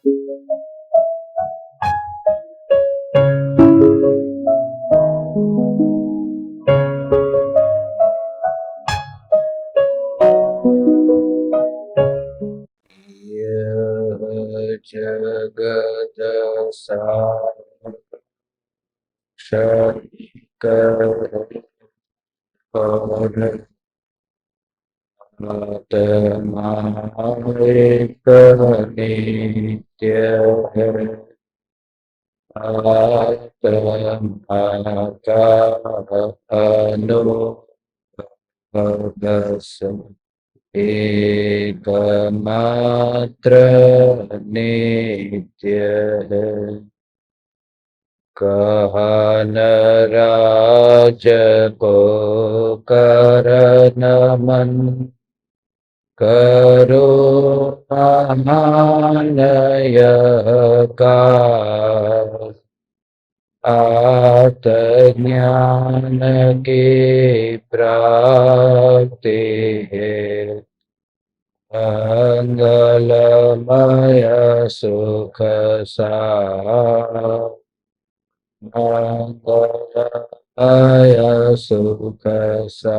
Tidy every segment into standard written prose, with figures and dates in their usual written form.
यः जगत् साक्षात्कारः नित्यः आत्मकानुभवस्य एकमात्र नित्यः कहनराज को करनमन करो महानय का आत्मज्ञान की प्राप्ति है मंगलमय सुख मंगलमय सुख सा।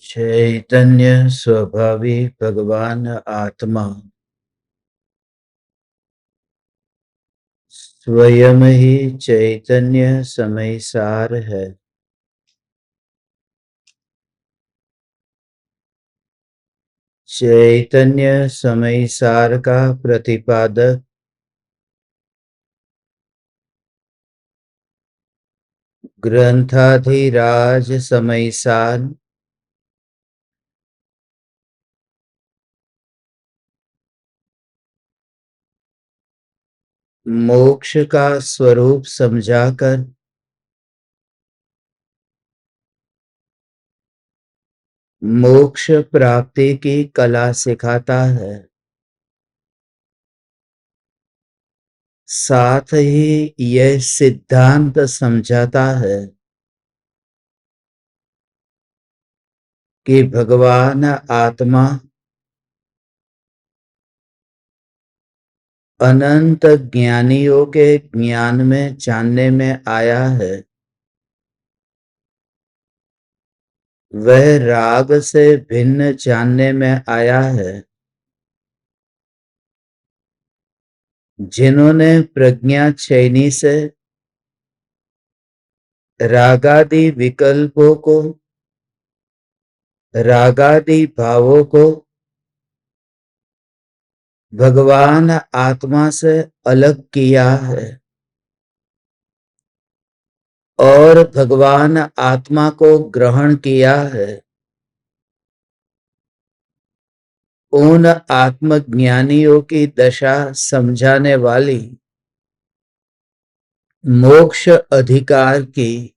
चैतन्य स्वभावी भगवान आत्मा स्वयं ही चैतन्य समय सार है। चैतन्य समय सार का प्रतिपादक ग्रंथाधिराज समय सार मोक्ष का स्वरूप समझाकर मोक्ष प्राप्ति की कला सिखाता है। साथ ही यह सिद्धांत समझाता है कि भगवान आत्मा अनंत ज्ञानियों के ज्ञान में जानने में आया है। वह राग से भिन्न जानने में आया है। जिन्होंने प्रज्ञा चैनी से रागादि विकल्पों को रागादि भावों को भगवान आत्मा से अलग किया है और भगवान आत्मा को ग्रहण किया है, उन आत्मज्ञानियों की दशा समझाने वाली मोक्ष अधिकार की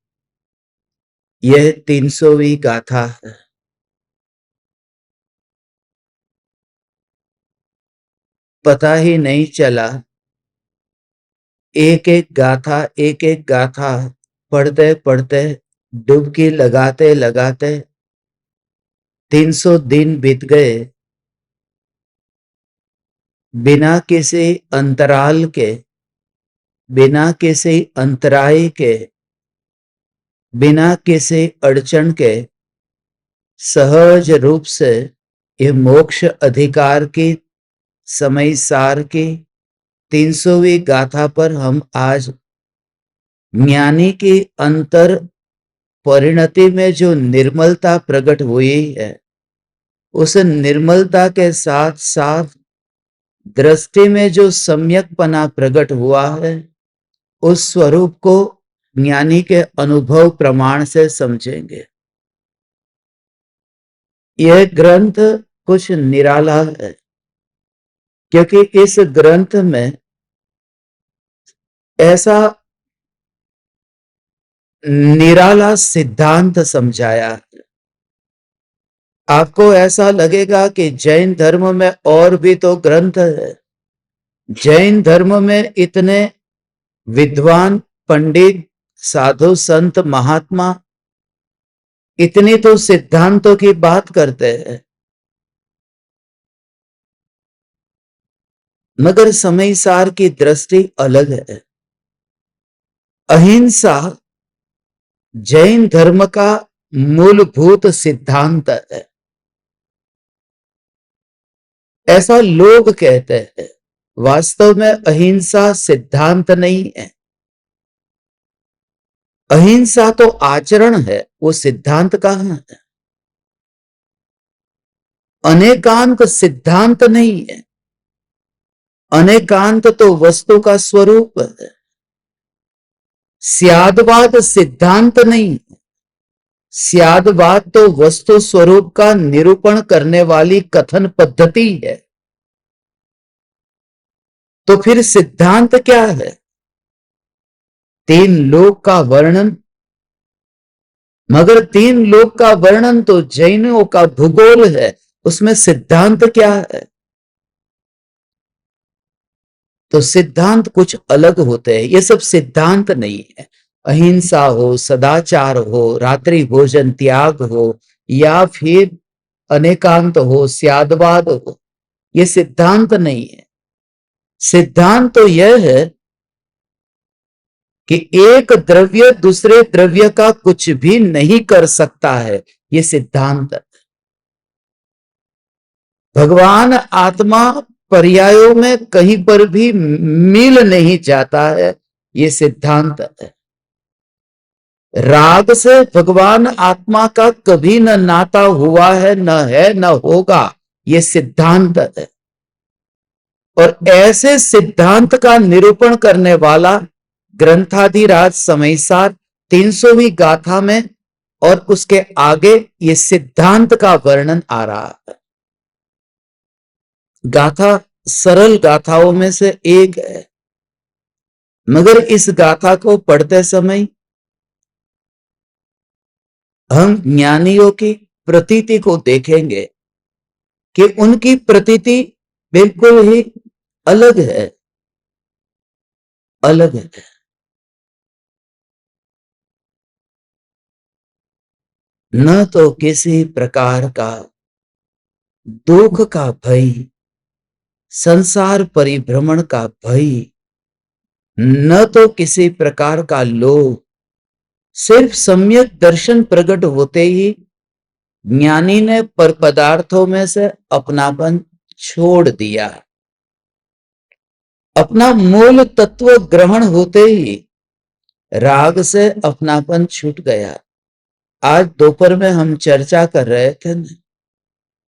यह 300वीं गाथा है। पता ही नहीं चला, एक एक गाथा पढ़ते पढ़ते डुबकी लगाते लगाते 300 दिन बीत गए बिना किसी अंतराल के। बिना किसी अंतराय के, बिना किसी अड़चन के सहज रूप से ये मोक्ष अधिकार की समय सार की 300वीं गाथा पर हम आज ज्ञानी की अंतर परिणति में जो निर्मलता प्रकट हुई है, उस निर्मलता के साथ साथ दृष्टि में जो सम्यकपना प्रकट हुआ है, उस स्वरूप को ज्ञानी के अनुभव प्रमाण से समझेंगे। यह ग्रंथ कुछ निराला है, क्योंकि इस ग्रंथ में ऐसा निराला सिद्धांत समझाया है। आपको ऐसा लगेगा कि जैन धर्म में और भी तो ग्रंथ है, जैन धर्म में इतने विद्वान पंडित साधु संत महात्मा इतनी तो सिद्धांतों की बात करते हैं, मगर समय सार की दृष्टि अलग है। अहिंसा जैन धर्म का मूलभूत सिद्धांत है, ऐसा लोग कहते हैं। वास्तव में अहिंसा सिद्धांत नहीं है, अहिंसा तो आचरण है, वो सिद्धांत कहां है। अनेकांत सिद्धांत नहीं है, अनेकांत तो वस्तु का स्वरूप है। स्यादवाद सिद्धांत नहीं, स्यादवाद तो वस्तु स्वरूप का निरूपण करने वाली कथन पद्धति है। तो फिर सिद्धांत क्या है? तीन लोक का वर्णन, मगर तीन लोक का वर्णन तो जैनों का भूगोल है, उसमें सिद्धांत क्या है? तो सिद्धांत कुछ अलग होते हैं, ये सब सिद्धांत नहीं है। अहिंसा हो, सदाचार हो, रात्रि भोजन त्याग हो, या फिर अनेकांत हो, स्यादवाद हो, ये सिद्धांत नहीं है। सिद्धांत तो यह है कि एक द्रव्य दूसरे द्रव्य का कुछ भी नहीं कर सकता है, ये सिद्धांत है। भगवान आत्मा पर्यायों में कहीं पर भी मिल नहीं जाता है, ये सिद्धांत है। राग से भगवान आत्मा का कभी न नाता हुआ है न होगा, ये सिद्धांत है। और ऐसे सिद्धांत का निरूपण करने वाला ग्रंथाधिराज समयसार 300वीं गाथा में और उसके आगे ये सिद्धांत का वर्णन आ रहा है। गाथा सरल गाथाओं में से एक है, मगर इस गाथा को पढ़ते समय हम ज्ञानियों की प्रतीति को देखेंगे कि उनकी प्रतीति बिल्कुल ही अलग है, अलग है। न तो किसी प्रकार का दुख का भय, संसार परिभ्रमण का भय, न तो किसी प्रकार का लोभ। सिर्फ सम्यक दर्शन प्रकट होते ही ज्ञानी ने पर पदार्थों में से अपनापन छोड़ दिया। अपना मूल तत्व ग्रहण होते ही राग से अपनापन छूट गया। आज दोपहर में हम चर्चा कर रहे थे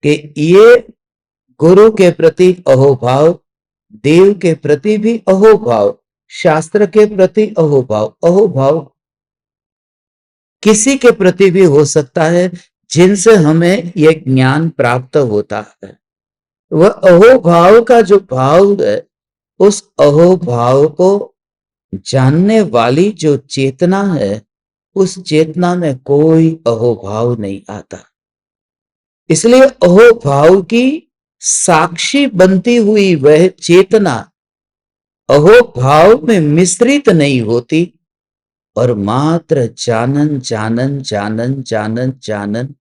कि ये गुरु के प्रति अहोभाव, देव के प्रति भी अहोभाव, शास्त्र के प्रति अहोभाव, अहोभाव किसी के प्रति भी हो सकता है जिनसे हमें यह ज्ञान प्राप्त होता है। वह अहोभाव का जो भाव है, उस अहोभाव को जानने वाली जो चेतना है, उस चेतना में कोई अहोभाव नहीं आता। इसलिए अहोभाव की साक्षी बनती हुई वह चेतना अहोभाव में मिश्रित नहीं होती और मात्र जानन जानन जानन जानन जानन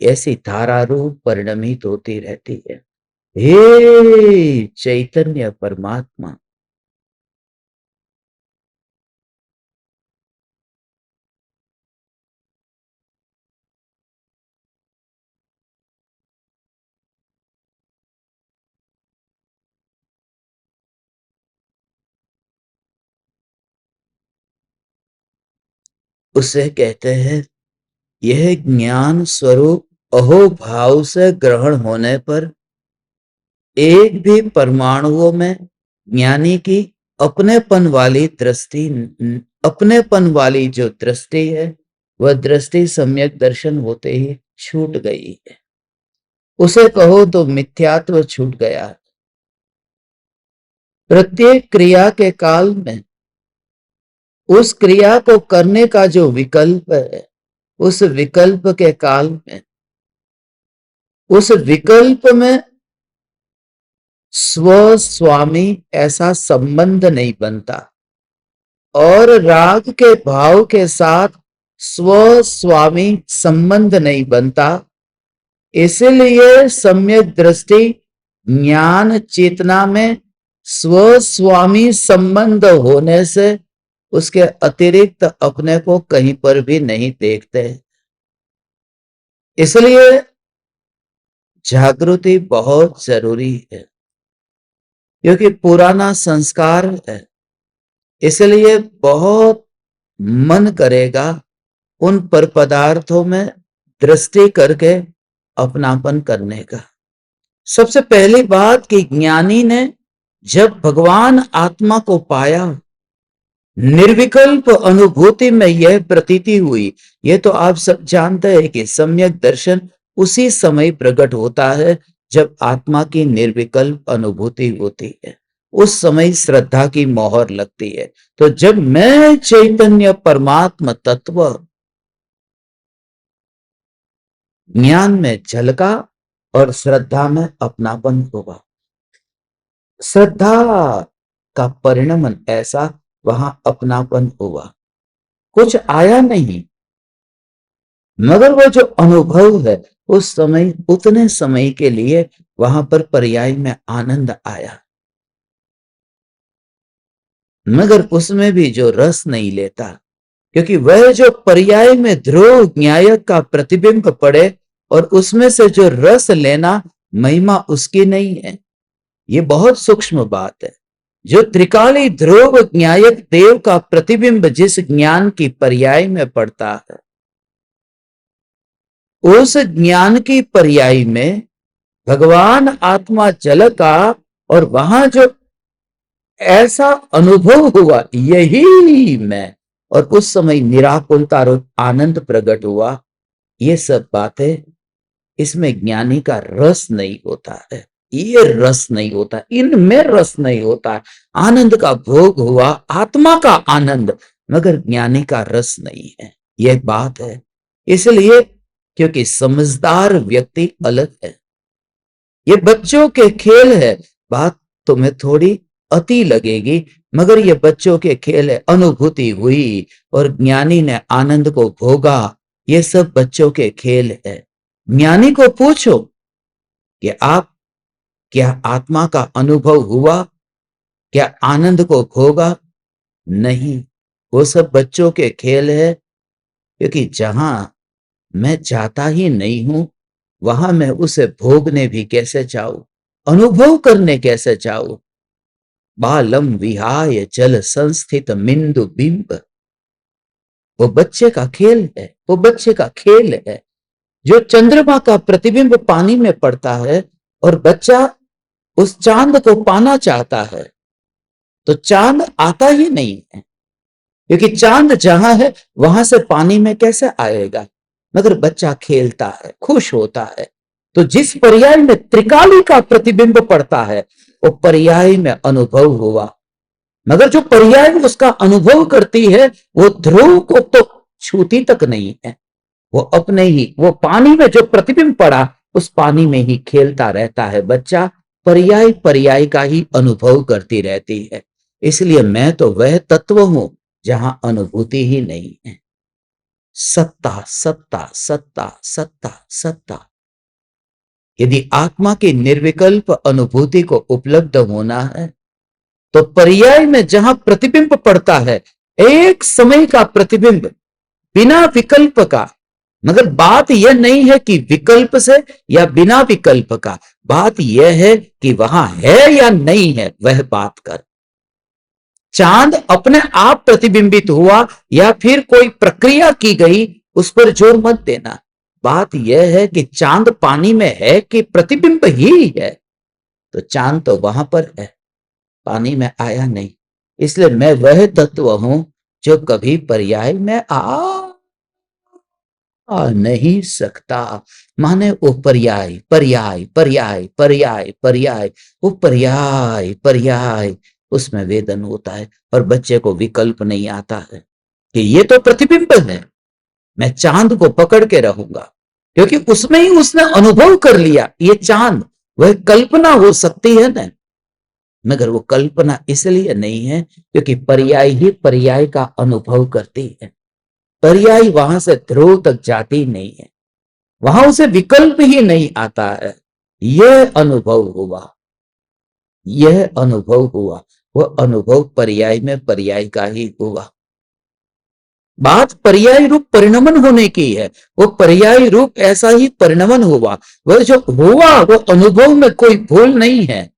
ऐसी धारा रूप परिणमित होती रहती है। हे चैतन्य परमात्मा, उसे कहते हैं यह ज्ञान स्वरूप अहोभाव से ग्रहण होने पर एक भी परमाणुओं में ज्ञानी की अपनेपन वाली दृष्टि, अपनेपन वाली जो दृष्टि है वह दृष्टि सम्यक दर्शन होते ही छूट गई है। उसे कहो तो मिथ्यात्व छूट गया। प्रत्येक क्रिया के काल में उस क्रिया को करने का जो विकल्प है, उस विकल्प के काल में, उस विकल्प में स्व स्वामी ऐसा संबंध नहीं बनता और राग के भाव के साथ स्व स्वामी संबंध नहीं बनता। इसलिए सम्यक दृष्टि ज्ञान चेतना में स्व स्वामी संबंध होने से उसके अतिरिक्त अपने को कहीं पर भी नहीं देखते। इसलिए जागृति बहुत जरूरी है, क्योंकि पुराना संस्कार है। इसलिए बहुत मन करेगा उन पर पदार्थों में दृष्टि करके अपनापन करने का। सबसे पहली बात कि ज्ञानी ने जब भगवान आत्मा को पाया, निर्विकल्प अनुभूति में यह प्रतीति हुई। यह तो आप सब जानते हैं कि सम्यक दर्शन उसी समय प्रकट होता है जब आत्मा की निर्विकल्प अनुभूति होती है। उस समय श्रद्धा की मोहर लगती है। तो जब मैं चैतन्य परमात्मा तत्व ज्ञान में झलका और श्रद्धा में अपनापन हुआ, श्रद्धा का परिणमन ऐसा, वहां अपनापन हुआ। कुछ आया नहीं, मगर वो जो अनुभव है उस समय, उतने समय के लिए वहां पर पर्याय में आनंद आया, मगर उसमें भी जो रस नहीं लेता, क्योंकि वह जो पर्याय में ध्रुव न्यायक का प्रतिबिंब पड़े और उसमें से जो रस लेना, महिमा उसकी नहीं है। ये बहुत सूक्ष्म बात है। जो त्रिकाली ध्रुव न्यायक देव का प्रतिबिंब जिस ज्ञान की पर्याय में पड़ता है, उस ज्ञान की पर्याय में भगवान आत्मा झलका और वहां जो ऐसा अनुभव हुआ, यही मैं, और उस समय निराकुलता और आनंद प्रकट हुआ। ये सब बातें, इसमें ज्ञानी का रस नहीं होता है, ये रस नहीं होता, इनमें रस नहीं होता। आनंद का भोग हुआ, आत्मा का आनंद, मगर ज्ञानी का रस नहीं है। यह बात है। इसलिए क्योंकि समझदार व्यक्ति अलग है। ये बच्चों के खेल है। बात तुम्हें थोड़ी अति लगेगी, मगर ये बच्चों के खेल है। अनुभूति हुई और ज्ञानी ने आनंद को भोगा, ये सब बच्चों के खेल है। ज्ञानी को पूछो कि आप क्या आत्मा का अनुभव हुआ, क्या आनंद को भोगा? नहीं, वो सब बच्चों के खेल है। क्योंकि जहां मैं जाता ही नहीं हूं, वहां मैं उसे भोगने भी कैसे जाऊं, अनुभव करने कैसे जाऊं? बालम विहाय जल संस्थित मिंदु बिंब, वो बच्चे का खेल है, वो बच्चे का खेल है। जो चंद्रमा का प्रतिबिंब पानी में पड़ता है और बच्चा उस चांद को पाना चाहता है, तो चांद आता ही नहीं है, क्योंकि चांद जहां है वहां से पानी में कैसे आएगा? मगर बच्चा खेलता है, खुश होता है। तो जिस पर्याय में त्रिकाली का प्रतिबिंब पड़ता है, वो पर्याय में अनुभव हुआ। मगर जो पर्याय उसका अनुभव करती है, वो ध्रुव को तो छूती तक नहीं है। वो अपने ही, वो पानी में जो प्रतिबिंब पड़ा, उस पानी में ही खेलता रहता है बच्चा। पर्याय पर्याय का ही अनुभव करती रहती है। इसलिए मैं तो वह तत्व हूं जहां अनुभूति ही नहीं है। सत्ता सत्ता सत्ता सत्ता सत्ता। यदि आत्मा की निर्विकल्प अनुभूति को उपलब्ध होना है, तो पर्याय में जहां प्रतिबिंब पड़ता है, एक समय का प्रतिबिंब बिना विकल्प का। मगर बात यह नहीं है कि विकल्प से या बिना विकल्प का, बात यह है कि वहां है या नहीं है, वह बात कर। चांद अपने आप प्रतिबिंबित हुआ या फिर कोई प्रक्रिया की गई, उस पर जोर मत देना। बात यह है कि चांद पानी में है कि प्रतिबिंब ही है। तो चांद तो वहां पर है, पानी में आया नहीं। इसलिए मैं वह तत्व हूं जो कभी पर्याय में आ नहीं सकता। माने वो पर्याय पर्याय पर्याय पर्याय पर्याय, वो पर्याय पर्याय, उसमें वेदन होता है और बच्चे को विकल्प नहीं आता है कि ये तो प्रतिबिंब है, मैं चांद को पकड़ के रहूंगा, क्योंकि उसमें ही उसने अनुभव कर लिया ये चांद। वह कल्पना हो सकती है ना, मगर वो कल्पना इसलिए नहीं है क्योंकि पर्याय ही पर्याय का अनुभव करती है। पर्याय वहां से ध्रुव तक जाती नहीं है, वहां उसे विकल्प ही नहीं आता है। यह अनुभव हुआ, यह अनुभव हुआ, वह अनुभव पर्याय में पर्याय का ही हुआ। बात पर्याय रूप परिणमन होने की है, वो पर्याय रूप ऐसा ही परिणमन हुआ। वह जो हुआ वो अनुभव में कोई भूल नहीं है,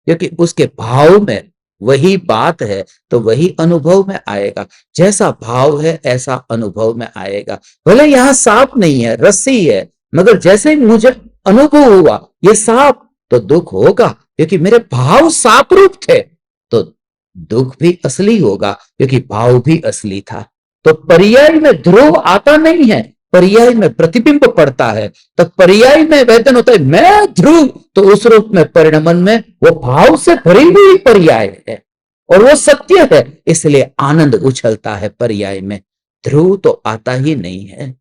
क्योंकि उसके भाव में वही बात है, तो वही अनुभव में आएगा। जैसा भाव है ऐसा अनुभव में आएगा। भले यहां सांप नहीं है, रस्सी है, मगर जैसे ही मुझे अनुभव हुआ ये सांप, तो दुख होगा क्योंकि मेरे भाव सांप रूप थे, तो दुख भी असली होगा क्योंकि भाव भी असली था। तो पर्याय में ध्रुव आता नहीं है, पर्याय में प्रतिबिंब पड़ता है। तो पर्याय में वेदन होता है मैं ध्रुव, तो उस रूप में परिणमन में वो भाव से भरी हुई पर्याय है और वो सत्य है, इसलिए आनंद उछलता है पर्याय में। ध्रुव तो आता ही नहीं है।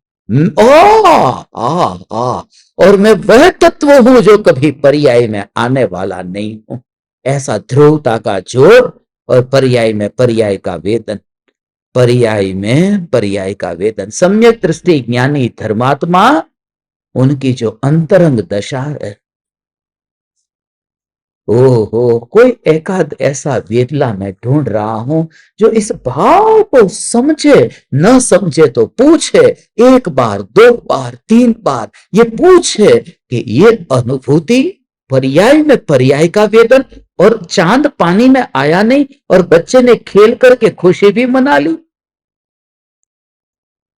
और मैं वह तत्व हूं जो कभी पर्याय में आने वाला नहीं हूं। ऐसा ध्रुवता का जोर और पर्याय में पर्याय का वेदन, पर्याय में पर्याय का वेदन। सम्यक दृष्टि ज्ञानी धर्मात्मा, उनकी जो अंतरंग दशा है, ओहो, कोई एकाध ऐसा वेदला मैं ढूंढ रहा हूं जो इस भाव को समझे, न समझे तो पूछे, एक बार दो बार तीन बार ये पूछे कि ये अनुभूति पर्याय में पर्याय का वेदन, और चांद पानी में आया नहीं और बच्चे ने खेल करके खुशी भी मना ली,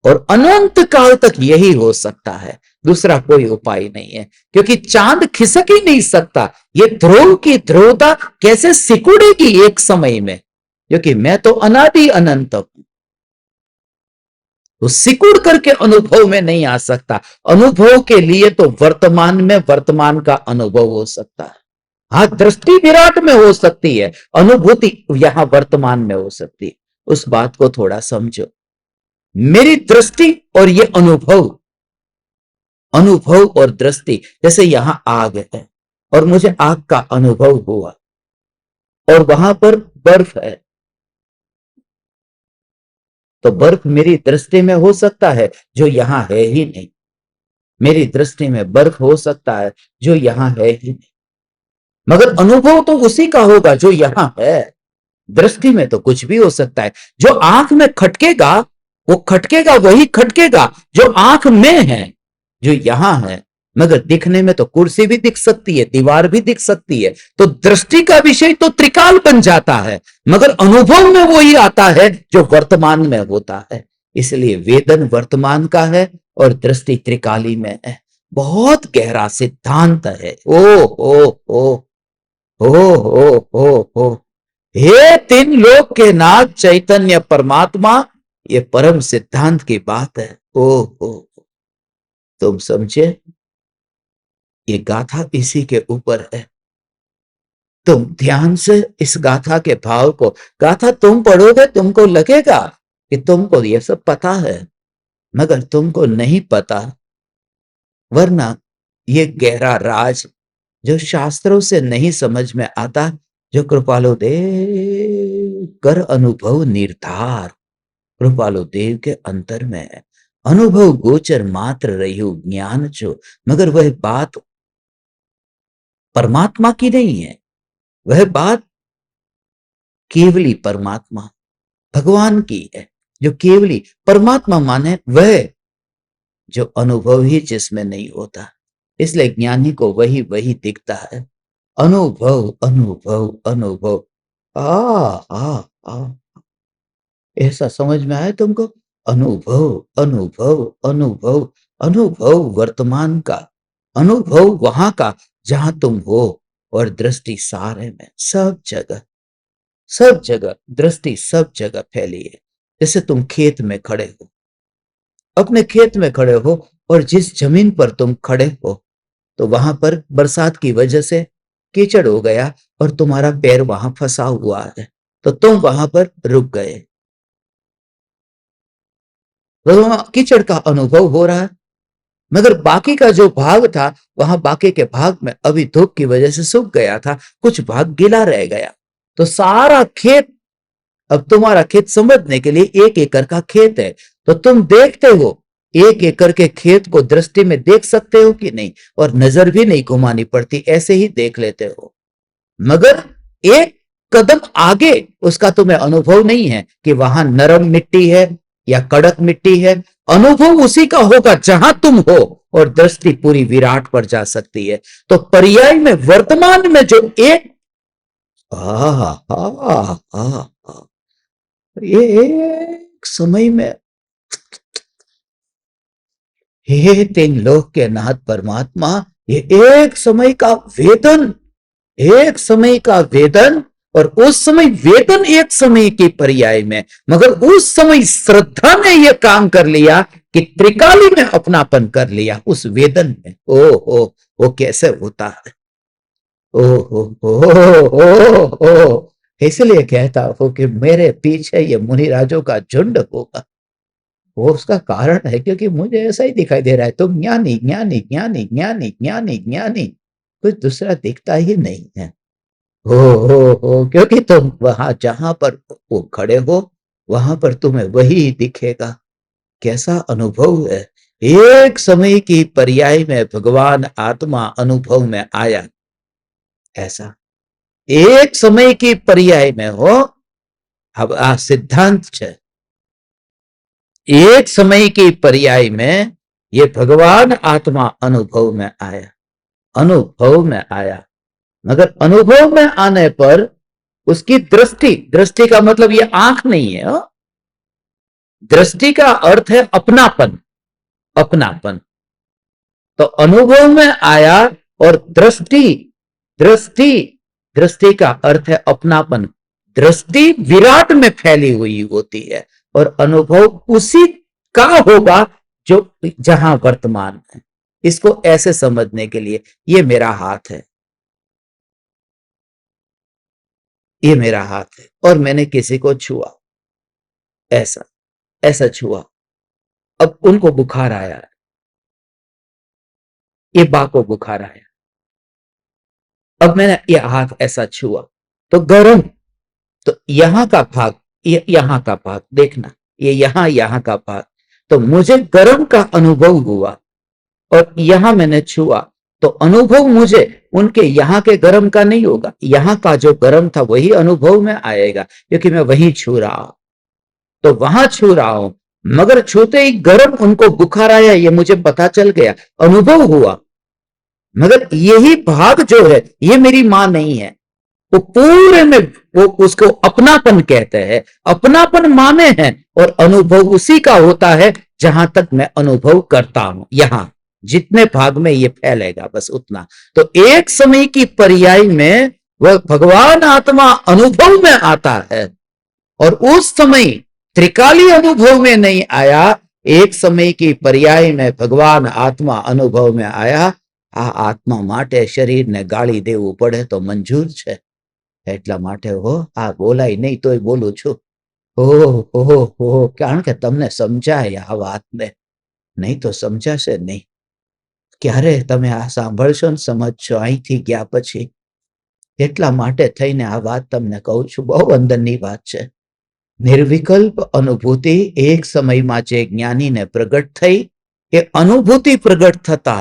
और अनंत काल तक यही हो सकता है, दूसरा कोई उपाय नहीं है, क्योंकि चांद खिसक ही नहीं सकता। ये ध्रुव की ध्रुवता कैसे सिकुड़ेगी एक समय में, क्योंकि मैं तो अनादि अनंत हूं, तो सिकुड़ करके अनुभव में नहीं आ सकता। अनुभव के लिए तो वर्तमान में वर्तमान का अनुभव हो सकता है। हाँ, दृष्टि विराट में हो सकती है, अनुभूति यहां वर्तमान में हो सकती है। उस बात को थोड़ा समझो। मेरी दृष्टि और ये अनुभव, अनुभव और दृष्टि, जैसे यहां आग है और मुझे आग का अनुभव हुआ और वहां पर बर्फ है, तो बर्फ मेरी दृष्टि में हो सकता है जो यहां है ही नहीं। मेरी दृष्टि में बर्फ हो सकता है जो यहां है ही नहीं, मगर अनुभव तो उसी का होगा जो यहां है। दृष्टि में तो कुछ भी हो सकता है। जो आंख में खटकेगा वो खटकेगा, वही खटकेगा जो आंख में है, जो यहां है। मगर दिखने में तो कुर्सी भी दिख सकती है, दीवार भी दिख सकती है, तो दृष्टि का विषय तो त्रिकाल बन जाता है, मगर अनुभव में वही आता है जो वर्तमान में होता है। इसलिए वेदन वर्तमान का है और दृष्टि त्रिकाली में है। बहुत गहरा सिद्धांत है। ओ हे तीन लोक के नाथ चैतन्य परमात्मा, ये परम सिद्धांत की बात है। ओ तुम समझे, ये गाथा इसी के ऊपर है। तुम ध्यान से इस गाथा के भाव को, गाथा तुम पढ़ोगे तुमको लगेगा कि तुमको ये सब पता है, मगर तुमको नहीं पता, वरना ये गहरा राज जो शास्त्रों से नहीं समझ में आता, जो कृपालु देव कर अनुभव निर्धार, कृपालु देव के अंतर में है। अनुभव गोचर मात्र रही ज्ञान जो, मगर वह बात परमात्मा की नहीं है, वह बात केवली परमात्मा भगवान की है, जो केवली परमात्मा माने वह जो अनुभव ही जिसमें नहीं होता। इसलिए ज्ञानी को वही वही दिखता है। अनुभव अनुभव अनुभव, आ आ आ ऐसा समझ में आया तुमको? अनुभव, अनुभव, अनुभव, अनुभव वर्तमान का, अनुभव वहां का जहां तुम हो, और दृष्टि सारे में, सब जगह, सब जगह दृष्टि सब जगह फैली है। जैसे तुम खेत में खड़े हो, अपने खेत में खड़े हो, और जिस जमीन पर तुम खड़े हो, तो वहां पर बरसात की वजह से कीचड़ हो गया, और तुम्हारा पैर वहां फंसा हुआ है, तो तुम वहां पर रुक गए, तो वहां कीचड़ का अनुभव हो रहा है। मगर बाकी का जो भाग था, वहां बाकी के भाग में अभी धूप की वजह से सूख गया था, कुछ भाग गीला रह गया। तो सारा खेत, अब तुम्हारा खेत समझने के लिए 1 एकड़ का खेत है, तो तुम देखते हो 1 एकड़ के खेत को दृष्टि में देख सकते हो कि नहीं, और नजर भी नहीं घुमानी पड़ती, ऐसे ही देख लेते हो। मगर एक कदम आगे उसका तुम्हें अनुभव नहीं है कि वहां नरम मिट्टी है या कड़क मिट्टी है। अनुभव उसी का होगा जहां तुम हो, और दृष्टि पूरी विराट पर जा सकती है। तो पर्याय में वर्तमान में जो एक आ, आ, आ, आ, ये एक समय में, हे तीन लोक के नाथ परमात्मा, ये एक समय का वेदन, एक समय का वेदन, और उस समय वेदन एक समय के पर्याय में, मगर उस समय श्रद्धा ने यह काम कर लिया कि त्रिकाली में अपनापन कर लिया उस वेदन में। ओ हो, वो कैसे होता है? ओ हो ओ, इसलिए कहता हूं कि मेरे पीछे ये मुनिराजों का झुंड होगा। वो उसका कारण है क्योंकि मुझे ऐसा ही दिखाई दे रहा है, तुम ज्ञानी ज्ञानी ज्ञानी ज्ञानी ज्ञानी ज्ञानी, कुछ दूसरा दिखता ही नहीं है। हो, क्योंकि तुम वहां जहां पर वो खड़े हो, वहां पर तुम्हें वही दिखेगा। कैसा अनुभव है? एक समय की पर्याय में भगवान आत्मा अनुभव में आया, ऐसा एक समय की पर्याय में हो। अब आ सिद्धांत है, एक समय की पर्याय में ये भगवान आत्मा अनुभव में आया, अनुभव में आया। मगर अनुभव में आने पर उसकी दृष्टि, दृष्टि का मतलब ये आंख नहीं है, दृष्टि का अर्थ है अपनापन, अपनापन। तो अनुभव में आया, और दृष्टि, दृष्टि, दृष्टि का अर्थ है अपनापन। दृष्टि विराट में फैली हुई होती है, और अनुभव उसी का होगा जो जहां वर्तमान है। इसको ऐसे समझने के लिए, ये मेरा हाथ है, ये मेरा हाथ है, और मैंने किसी को छुआ, ऐसा, ऐसा छुआ, अब उनको बुखार आया, ये बा को बुखार आया, अब मैंने ये हाथ ऐसा छुआ तो गर्म, तो यहां का भाग, ये यहां का भाग देखना, ये यहां का भाग, तो मुझे गर्म का अनुभव हुआ, और यहां मैंने छुआ, तो अनुभव मुझे उनके यहां के गर्म का नहीं होगा, यहां का जो गर्म था वही अनुभव में आएगा, क्योंकि मैं वहीं छू रहा हूं, तो वहां छू रहा हूं। मगर छूते ही गर्म उनको बुखार आया, ये मुझे पता चल गया, अनुभव हुआ। मगर यही भाग जो है, ये मेरी मां नहीं है, वो पूरे में, वो उसको अपनापन कहते हैं, अपनापन माने हैं, और अनुभव उसी का होता है जहां तक मैं अनुभव करता हूं, यहां जितने भाग में ये फैलेगा बस उतना। तो एक समय की पर्याय में वह भगवान आत्मा अनुभव में आता है, और उस समय त्रिकाली अनुभव में नहीं आया, एक समय की पर्याय में भगवान आत्मा अनुभव में आया। આ આત્મા માટે શરીરને ગાળી દેવું પડે તો મંજૂર છે, એટલા માટે હો આ બોલાય નહીં તોય બોલું છું। ઓહો, કારણ કે તમને સમજાય આ વાતને, નહીં તો સમજાશે નહીં। ક્યારે તમે આ સાંભળશો ને સમજશો અહીંથી ગયા પછી, એટલા માટે થઈને આ વાત તમને કહું છું, બહુ અંદરની વાત છે। નિર્વિકલ્પ અનુભૂતિ એક સમયમાં જે જ્ઞાનીને પ્રગટ થઈ, એ અનુભૂતિ પ્રગટ થતા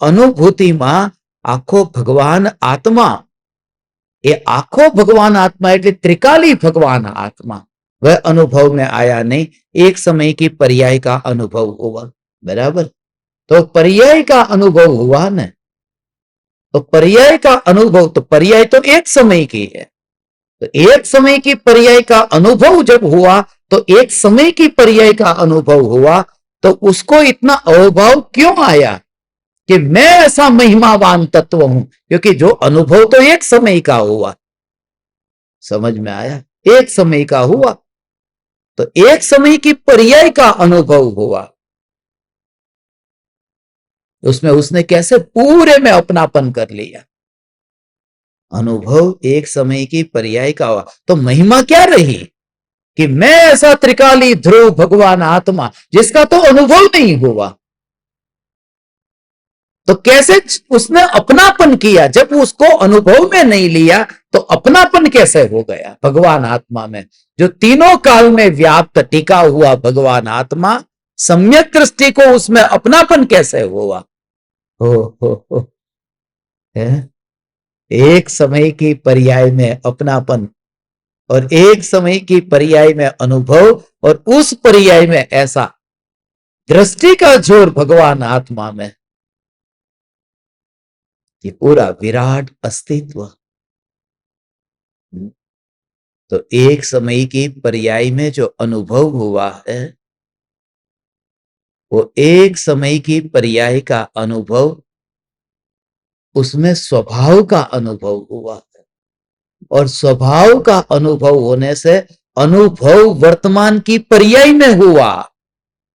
અનુભૂતિમાં આખો ભગવાન આત્મા, એ આખો ભગવાન આત્मा એટલે त्रिकाली भगवान आत्मा, वह अनुभव में आया नहीं, एक समय की पर्याय का अनुभव हुआ, बराबर। तो पर्याय का अनुभव हुआ न, तो पर्याय का अनुभव, तो पर्याय तो एक समय की है, तो तो एक समय की पर्याय का अनुभव जब हुआ, तो एक समय की पर्याय का अनुभव हुआ, तो उसको इतना अभाव क्यों आया कि मैं ऐसा महिमावान तत्व हूं? क्योंकि जो अनुभव तो एक समय का हुआ। समझ में आया? एक समय का हुआ, तो एक समय की पर्याय का अनुभव हुआ, उसमें उसने कैसे पूरे में अपनापन कर लिया। अनुभव एक समय की पर्याय का हुआ, तो महिमा क्या रही कि मैं ऐसा त्रिकाली ध्रुव भगवान आत्मा, जिसका तो अनुभव नहीं हुआ। तो कैसे उसने अपनापन किया? जब उसको अनुभव में नहीं लिया तो अपनापन कैसे हो गया भगवान आत्मा में? जो तीनों काल में व्याप्त टिका हुआ भगवान आत्मा, सम्यक दृष्टि को उसमें अपनापन कैसे हुआ? हो है? एक समय की पर्याय में अपनापन, और एक समय की पर्याय में अनुभव, और उस पर्याय में ऐसा दृष्टि का जोर भगवान आत्मा में, ये पूरा विराट अस्तित्व। तो एक समय की पर्याय में जो अनुभव हुआ है, वो एक समय की पर्याय का अनुभव, उसमें स्वभाव का अनुभव हुआ है। और स्वभाव का अनुभव होने से अनुभव वर्तमान की पर्याय में हुआ,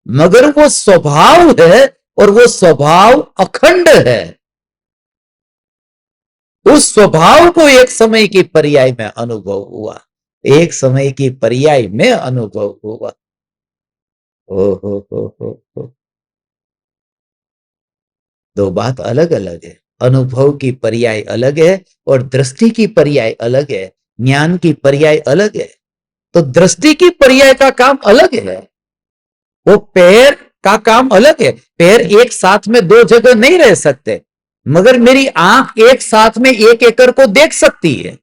मगर वो स्वभाव है, और वो स्वभाव अखंड है। उस स्वभाव को एक समय की पर्याय में अनुभव हुआ, एक समय की पर्याय में अनुभव हुआ। ओ हो। दो बात अलग अलग है। अनुभव की पर्याय अलग है और दृष्टि की पर्याय अलग है, ज्ञान की पर्याय अलग है। तो दृष्टि की पर्याय का काम अलग है, वो पैर का काम अलग है। पैर एक साथ में दो जगह नहीं रह सकते, मगर मेरी आंख एक साथ में एक एकड़ को देख सकती है।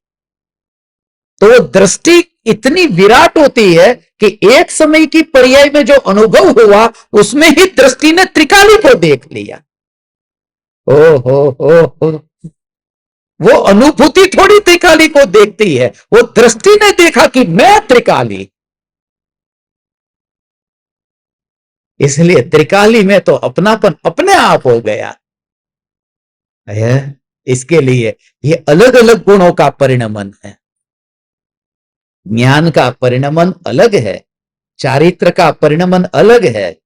तो वो दृष्टि इतनी विराट होती है कि एक समय की पर्याय में जो अनुभव हुआ, उसमें ही दृष्टि ने त्रिकाली को देख लिया। ओ हो। वो अनुभूति थोड़ी त्रिकाली को देखती है, वो दृष्टि ने देखा कि मैं त्रिकाली। इसलिए त्रिकाली में तो अपनापन अपने आप हो गया है। इसके लिए ये अलग अलग गुणों का परिणमन है। ज्ञान का परिणमन अलग है, चारित्र का परिणमन अलग है,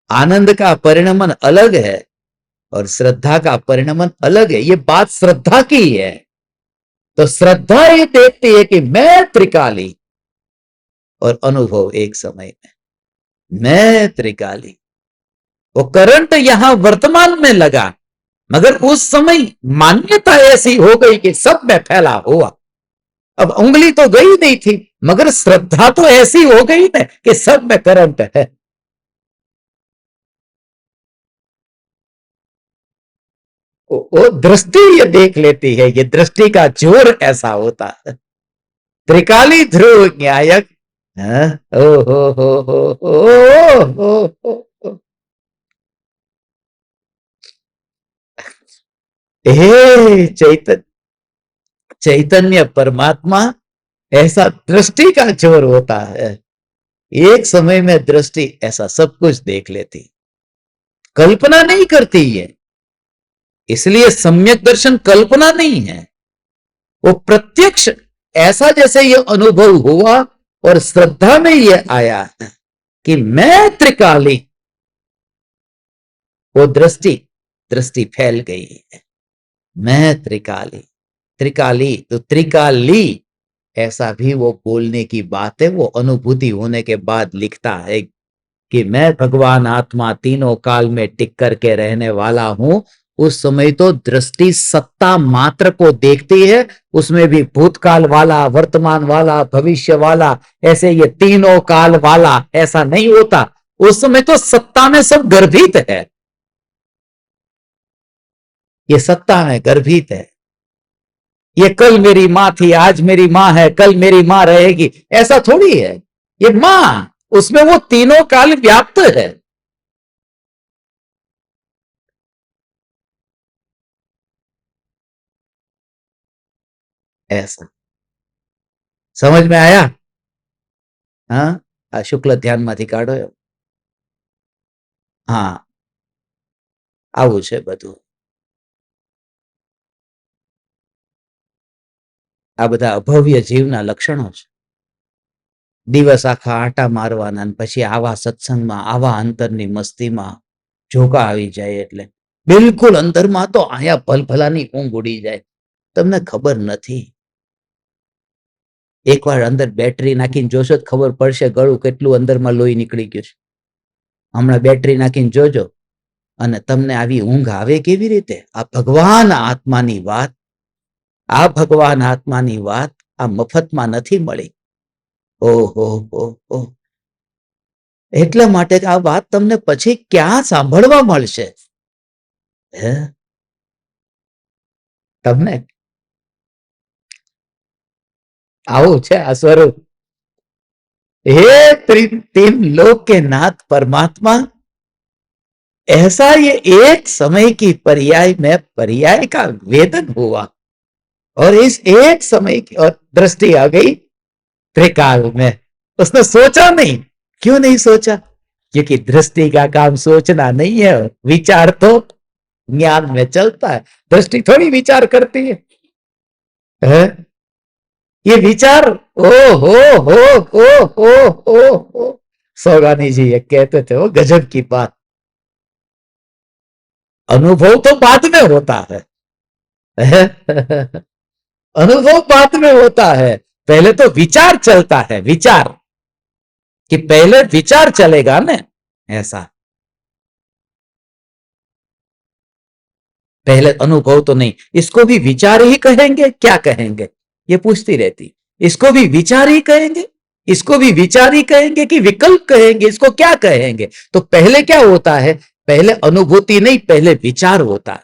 आनंद का परिणमन अलग है, और श्रद्धा का परिणमन अलग है। ये बात श्रद्धा की है। तो श्रद्धा ये देखती है कि मैं त्रिकाली, और अनुभव एक समय में मैं त्रिकाली। वो करंट यहां वर्तमान में लगा, मगर उस समय मान्यता ऐसी हो गई कि सब में फैला हुआ। अब उंगली तो गई नहीं थी, मगर श्रद्धा तो ऐसी हो गई ना कि सब में करंट है। वो दृष्टि ये देख लेती है, ये दृष्टि का जोर ऐसा होता है। त्रिकाली ध्रुव न्यायक। हाँ? ओ हो। हे चैतन्य, चैतन्य परमात्मा, ऐसा दृष्टि का जोर होता है। एक समय में दृष्टि ऐसा सब कुछ देख लेती, कल्पना नहीं करती है। इसलिए सम्यक दर्शन कल्पना नहीं है, वो प्रत्यक्ष, ऐसा जैसे ये अनुभव हुआ और श्रद्धा में ये आया कि मैं त्रिकाली, वो दृष्टि, दृष्टि फैल गई है। मैं त्रिकाली, त्रिकाली तो त्रिकाली, ऐसा भी वो बोलने की बात है। वो अनुभूति होने के बाद लिखता है कि मैं भगवान आत्मा तीनों काल में टिक करके रहने वाला हूं। उस समय तो दृष्टि सत्ता मात्र को देखती है, उसमें भी भूतकाल वाला, वर्तमान वाला, भविष्य वाला, ऐसे ये तीनों काल वाला ऐसा नहीं होता। उस समय तो सत्ता में सब गर्भित है, ये सत्ता में गर्भित है। ये कल मेरी मां थी, आज मेरी मां है, कल मेरी मां रहेगी, ऐसा थोड़ी है। ये मां, उसमें वो तीनों काल व्याप्त है। ऐसा समझ में आया? हाँ, આ શુક્લ ધ્યાનમાંથી કાઢો. હા, આવું છે બધું. આ બધા અભવ્ય જીવના લક્ષણો છે. દિવસ આખા આટા મારવાના પછી આવા સત્સંગમાં આવા અંતરની મસ્તીમાં ઝોકા આવી જાય એટલે બિલકુલ અંદરમાં તો આયા ભલભલાની ઊંઘ ઉડી જાય. તમને ખબર નથી. એકવાર અંદર બેટરી નાખીને જોશો તો ખબર પડશે ગળું કેટલું અંદરમાં લોહી નીકળી ગયું છે. હમણાં બેટરી નાખીને જોજો અને તમને આવી ઊંઘ આવે કેવી રીતે? આ ભગવાન આત્માની વાત, આ ભગવાન આત્માની વાત આ મફતમાં નથી મળી. ઓહો હો. એટલા માટે આ વાત તમને પછી ક્યાં સાંભળવા મળશે? હે, તમને આવું છે આ સ્વરૂપ. हे तीन लोक के नाथ परमात्मा, ऐसा ये एक समय की पर्याय में पर्याय का वेदन हुआ और इस एक समय की और दृष्टि आ गई त्रिकाल में. उसने सोचा नहीं. क्यों नहीं सोचा? क्योंकि दृष्टि का काम सोचना नहीं है, विचार तो ज्ञान में चलता है. दृष्टि थोड़ी विचार करती है? ये विचार ओ हो. सौगानी जी ये कहते थे, वो गजब की बात. अनुभव तो बाद में होता है. अनुभव बाद में होता है. पहले तो विचार चलता है. विचार कि पहले विचार चलेगा ना, ऐसा. पहले अनुभव तो नहीं. इसको भी विचार ही कहेंगे? क्या कहेंगे? ये पूछती रहती. इसको भी विचार ही कहेंगे? इसको भी विचार ही कहेंगे कि विकल्प कहेंगे? इसको क्या कहेंगे? तो पहले क्या होता है? पहले अनुभूति नहीं, पहले विचार होता है,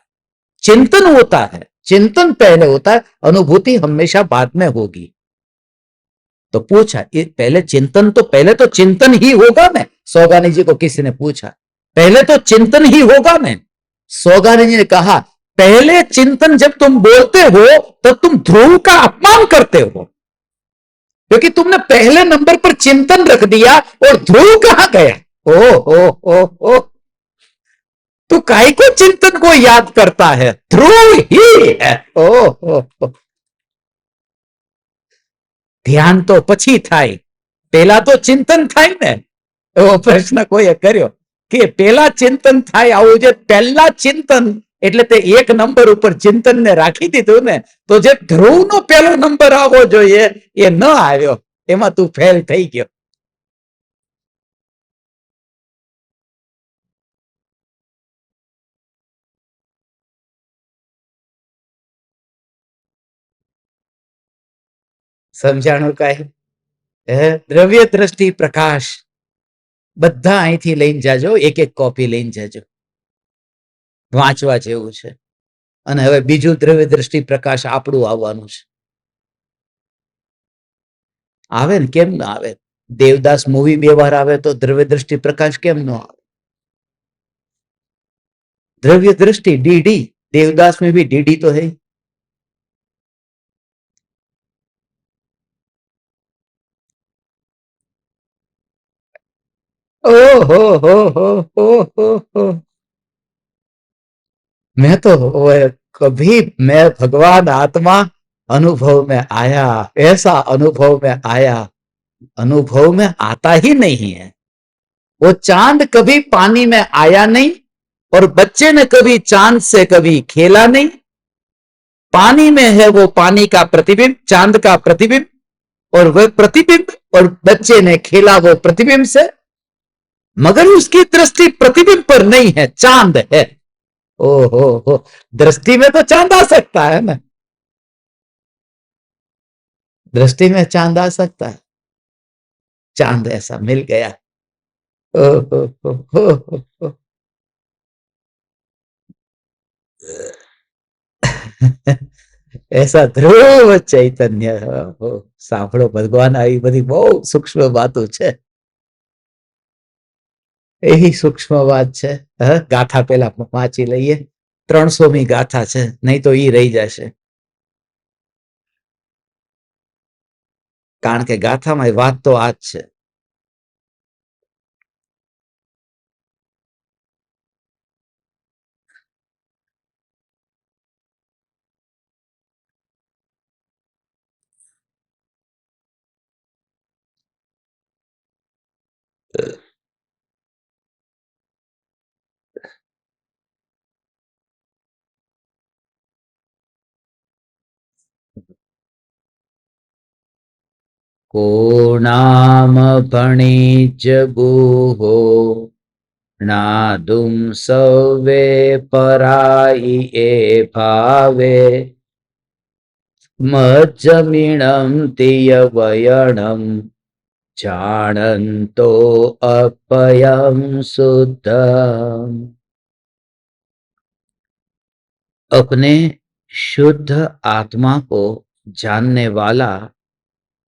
चिंतन होता है. चिंतन पहले होता है, अनुभूति हमेशा बाद में होगी. तो पूछा पहले चिंतन, तो पहले तो चिंतन ही होगा ना. सौगानी जी को किसी ने पूछा पहले तो चिंतन ही होगा ना. सौगानी जी ने कहा पहले चिंतन जब तुम बोलते हो तब तुम ध्रुव का अपमान करते हो, क्योंकि तुमने पहले नंबर पर चिंतन रख दिया और ध्रुव कहां गया? ओ तो काय को चिंतन को याद करता है? ध्रुव ही है. ओ ધ્યાન તો પછી થાય, પેલા તો ચિંતન થાય ને. એવો પ્રશ્ન કોઈએ કર્યો કે પેલા ચિંતન થાય આવું જે પહેલા ચિંતન એટલે તે એક નંબર ઉપર ચિંતન ને રાખી દીધું ને, તો જે ધ્રુવ નો પહેલો નંબર આવવો જોઈએ એ ન આવ્યો. એમાં તું ફેલ થઈ ગયો. સમજાણું કાંઈ? દ્રવ્ય દ્રષ્ટિ પ્રકાશ બધા અહીંથી લઈને જાજો, એક એક કોપી લઈને જાજો, વાંચવા જેવું છે. અને હવે બીજું દ્રવ્ય દ્રષ્ટિ પ્રકાશ આપણું આવવાનું છે. આવે ને, કેમ ના આવે? देवदास मूवी बे बार आवे तो द्रव्य दृष्टि प्रकाश केम न आवे? द्रव्य दृष्टि डीडी, देवदास में भी डीडी तो है. ओ हो. मैं तो कभी मैं भगवान आत्मा अनुभव में आया, ऐसा अनुभव में आया, अनुभव में आता ही नहीं है. वो चांद कभी पानी में आया नहीं और बच्चे ने कभी चांद से कभी खेला नहीं. पानी में है वो पानी का प्रतिबिंब, चांद का प्रतिबिंब, और वह प्रतिबिंब और बच्चे ने खेला वो प्रतिबिंब से, मगर उसकी दृष्टि प्रतिबिंब पर नहीं है, चांद है. ओहो, दृष्टि में तो चांद आ सकता है ना. दृष्टि में चांद आ सकता है. चांद ऐसा मिल गया. ओहो. ऐसा ध्रुव चैतन्य. સાંભળો, ભગવાન આવી બધી બહુ સૂક્ષ્મ વાતો છે. એવી સૂક્ષ્મ વાત છે. ગાથા પેલા વાંચી લઈએ. 300મી ગાથા છે, નહીં તો ઈ રહી જશે. કારણ કે ગાથામાં વાત તો આ જ છે. को नाम भणिज गुहो नादुम सवे पराई ए भावे मज्जमिणं तियवयणं जानन्तो अपयं शुद्ध. अपने शुद्ध आत्मा को जानने वाला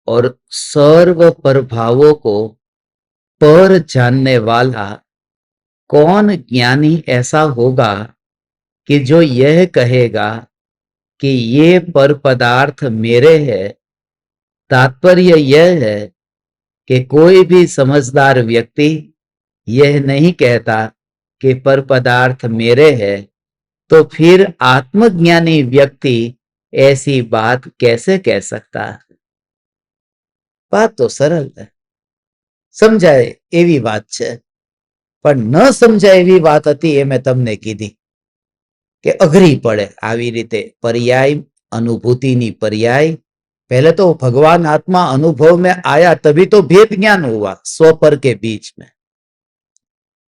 और सर्व प्रभावों को पर जानने वाला कौन ज्ञानी ऐसा होगा कि जो यह कहेगा कि ये पर पदार्थ मेरे है. तात्पर्य यह है कि कोई भी समझदार व्यक्ति यह नहीं कहता कि पर पदार्थ मेरे है, तो फिर आत्मज्ञानी व्यक्ति ऐसी बात कैसे कह सकता है? बात तो सरल है, समझाए एवी बात छे, पण न समझाय एवी बात हती ए मैं तमने कीधी के अघरी पड़े. आवी रीते पर्याय अनुभूतिनी पर्याय. पहले तो भगवान आत्मा अनुभव में आया तभी तो भेद ज्ञान हुआ स्वपर के बीच में.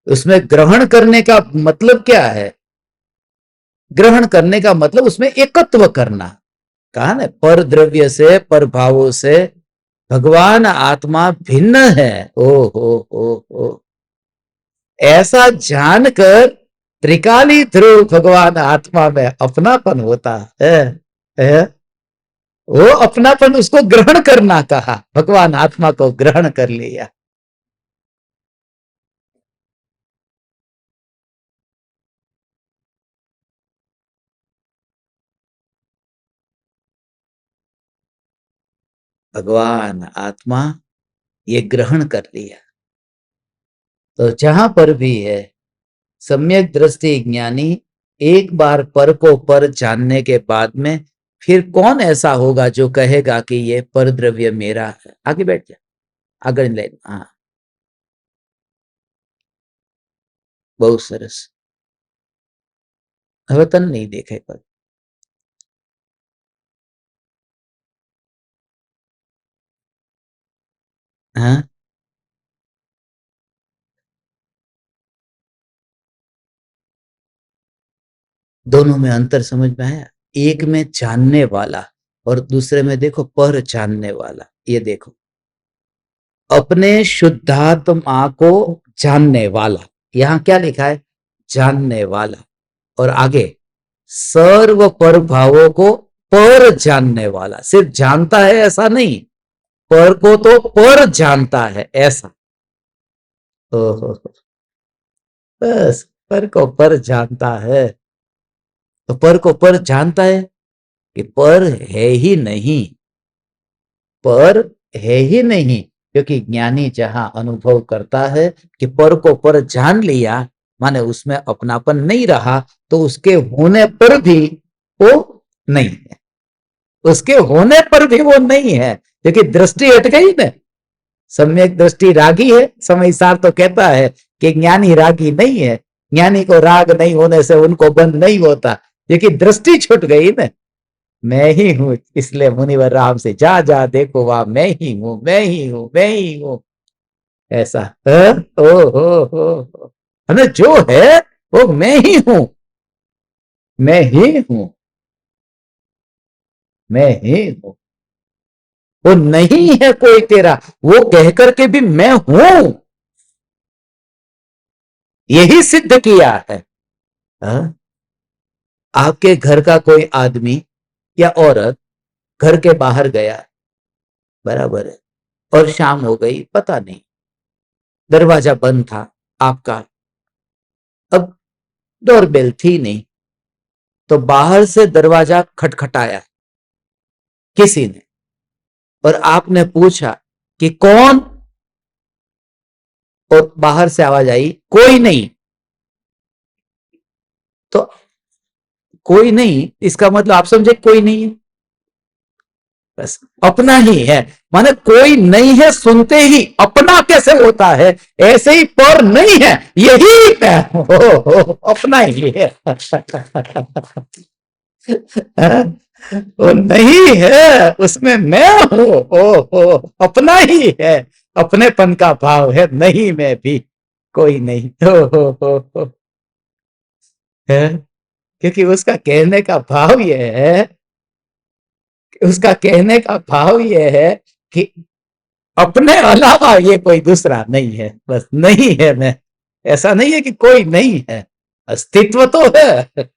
उसमें ग्रहण करने का मतलब क्या है? ग्रहण करने का मतलब उसमें एकत्व करना. कहा ना, पर द्रव्य से पर भावों से भगवान आत्मा भिन्न है. ओ ऐसा जानकर त्रिकाली ध्रुव भगवान आत्मा में अपनापन होता है. वो अपनापन उसको ग्रहण करना कहा, भगवान आत्मा को ग्रहण कर लिया. भगवान आत्मा ये ग्रहण कर लिया. तो जहां पर भी है सम्यक दृष्टि ज्ञानी, एक बार पर को पर जानने के बाद में फिर कौन ऐसा होगा जो कहेगा कि ये पर द्रव्य मेरा है? आगे बैठ जा, आगे ले. हाँ, बहुत सरस. હવે તને નહીં દેખાય પર. हाँ, दोनों में अंतर समझ में आया? एक में जानने वाला और दूसरे में देखो पर जानने वाला. ये देखो, अपने शुद्धात्मा को जानने वाला, यहां क्या लिखा है? जानने वाला. और आगे सर्व पर भावों को पर जानने वाला. सिर्फ जानता है ऐसा नहीं, पर को तो पर जानता है ऐसा. ओहो, बस पर को पर जानता है. तो पर को पर जानता है कि पर है ही नहीं, पर है ही नहीं. क्योंकि ज्ञानी जहां अनुभव करता है कि पर को पर जान लिया, माने उसमें अपनापन नहीं रहा, तो उसके होने पर भी वो नहीं है. उसके होने पर भी वो नहीं है, क्योंकि दृष्टि हट गई ना. सम्यक दृष्टि रागी है. समय सार तो कहता है कि ज्ञानी रागी नहीं है. ज्ञानी को राग नहीं होने से उनको बंध नहीं होता, क्योंकि दृष्टि छूट गई ना. मैं ही हूं, इसलिए मुनिवर राम से जा जा देखो वहां मैं ही हूं, मैं ही हूं, मैं ही हूं. ऐसा ओ हो. है जो है वो मैं ही हूं, मैं ही हूं, मैं ही हूं. वो नहीं है कोई तेरा, वो कह करके भी मैं हूं. यही सिद्ध किया है. हा? आपके घर का कोई आदमी या औरत घर के बाहर गया, बराबर है, और शाम हो गई, पता नहीं, दरवाजा बंद था आपका. अब डोरबेल थी नहीं, तो बाहर से दरवाजा खटखटाया किसी ने. और आपने पूछा कि कौन, और बाहर से आवाज आई कोई नहीं, तो कोई नहीं इसका मतलब आप समझे कोई नहीं है, बस अपना ही है। माने कोई नहीं है सुनते ही अपना कैसे होता है, ऐसे ही पर नहीं है, यही मैं हो, अपना ही है। वो नहीं है उसमें मैं हूं, ओ अपना ही है, अपनेपन का भाव है, नहीं मैं भी कोई नहीं हो, है। क्योंकि उसका कहने का भाव यह है, उसका कहने का भाव यह है कि अपने अलावा ये कोई दूसरा नहीं है, बस नहीं है मैं, ऐसा नहीं है कि कोई नहीं है, अस्तित्व तो है।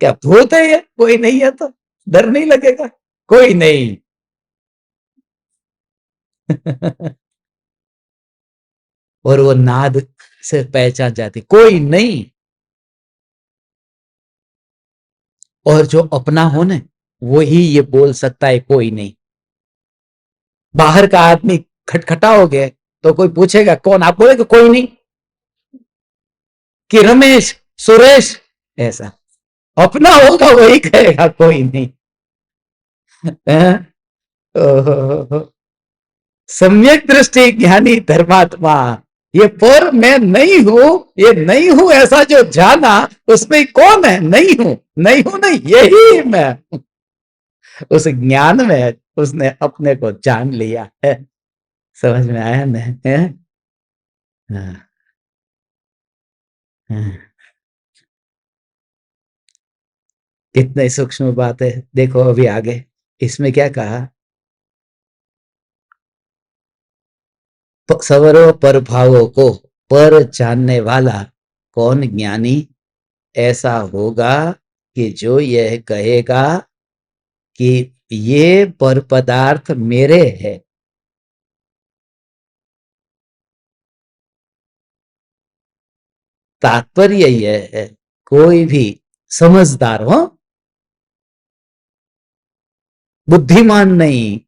क्या भूत है ये, कोई नहीं है तो डर नहीं लगेगा, कोई नहीं। और वो नाद से पहचान जाती कोई नहीं। और जो अपना हो ना, वो ही ये बोल सकता है कोई नहीं। बाहर का आदमी खटखटाओगे तो कोई पूछेगा कौन, आप बोलेगे कोई नहीं, कि रमेश, सुरेश, ऐसा। अपना होगा वही कहेगा कोई नहीं। सम्यक दृष्टि ज्ञानी धर्मात्मा, ये पर मैं नहीं हूं, ये नहीं हूं ऐसा जो जाना, उसमें कौन है, नहीं हूं, नहीं हूं नहीं, यही मैं। उस ज्ञान में उसने अपने को जान लिया है। समझ में आया ना है? हाँ, हाँ। कितने सूक्ष्म बात है, देखो अभी आगे इसमें क्या कहा, सवरों पर भावों को पर जानने वाला कौन ज्ञानी ऐसा होगा कि जो यह कहेगा कि ये पर पदार्थ मेरे है। तात्पर्य यह है, कोई भी समझदार हो, बुद्धिमान नहीं,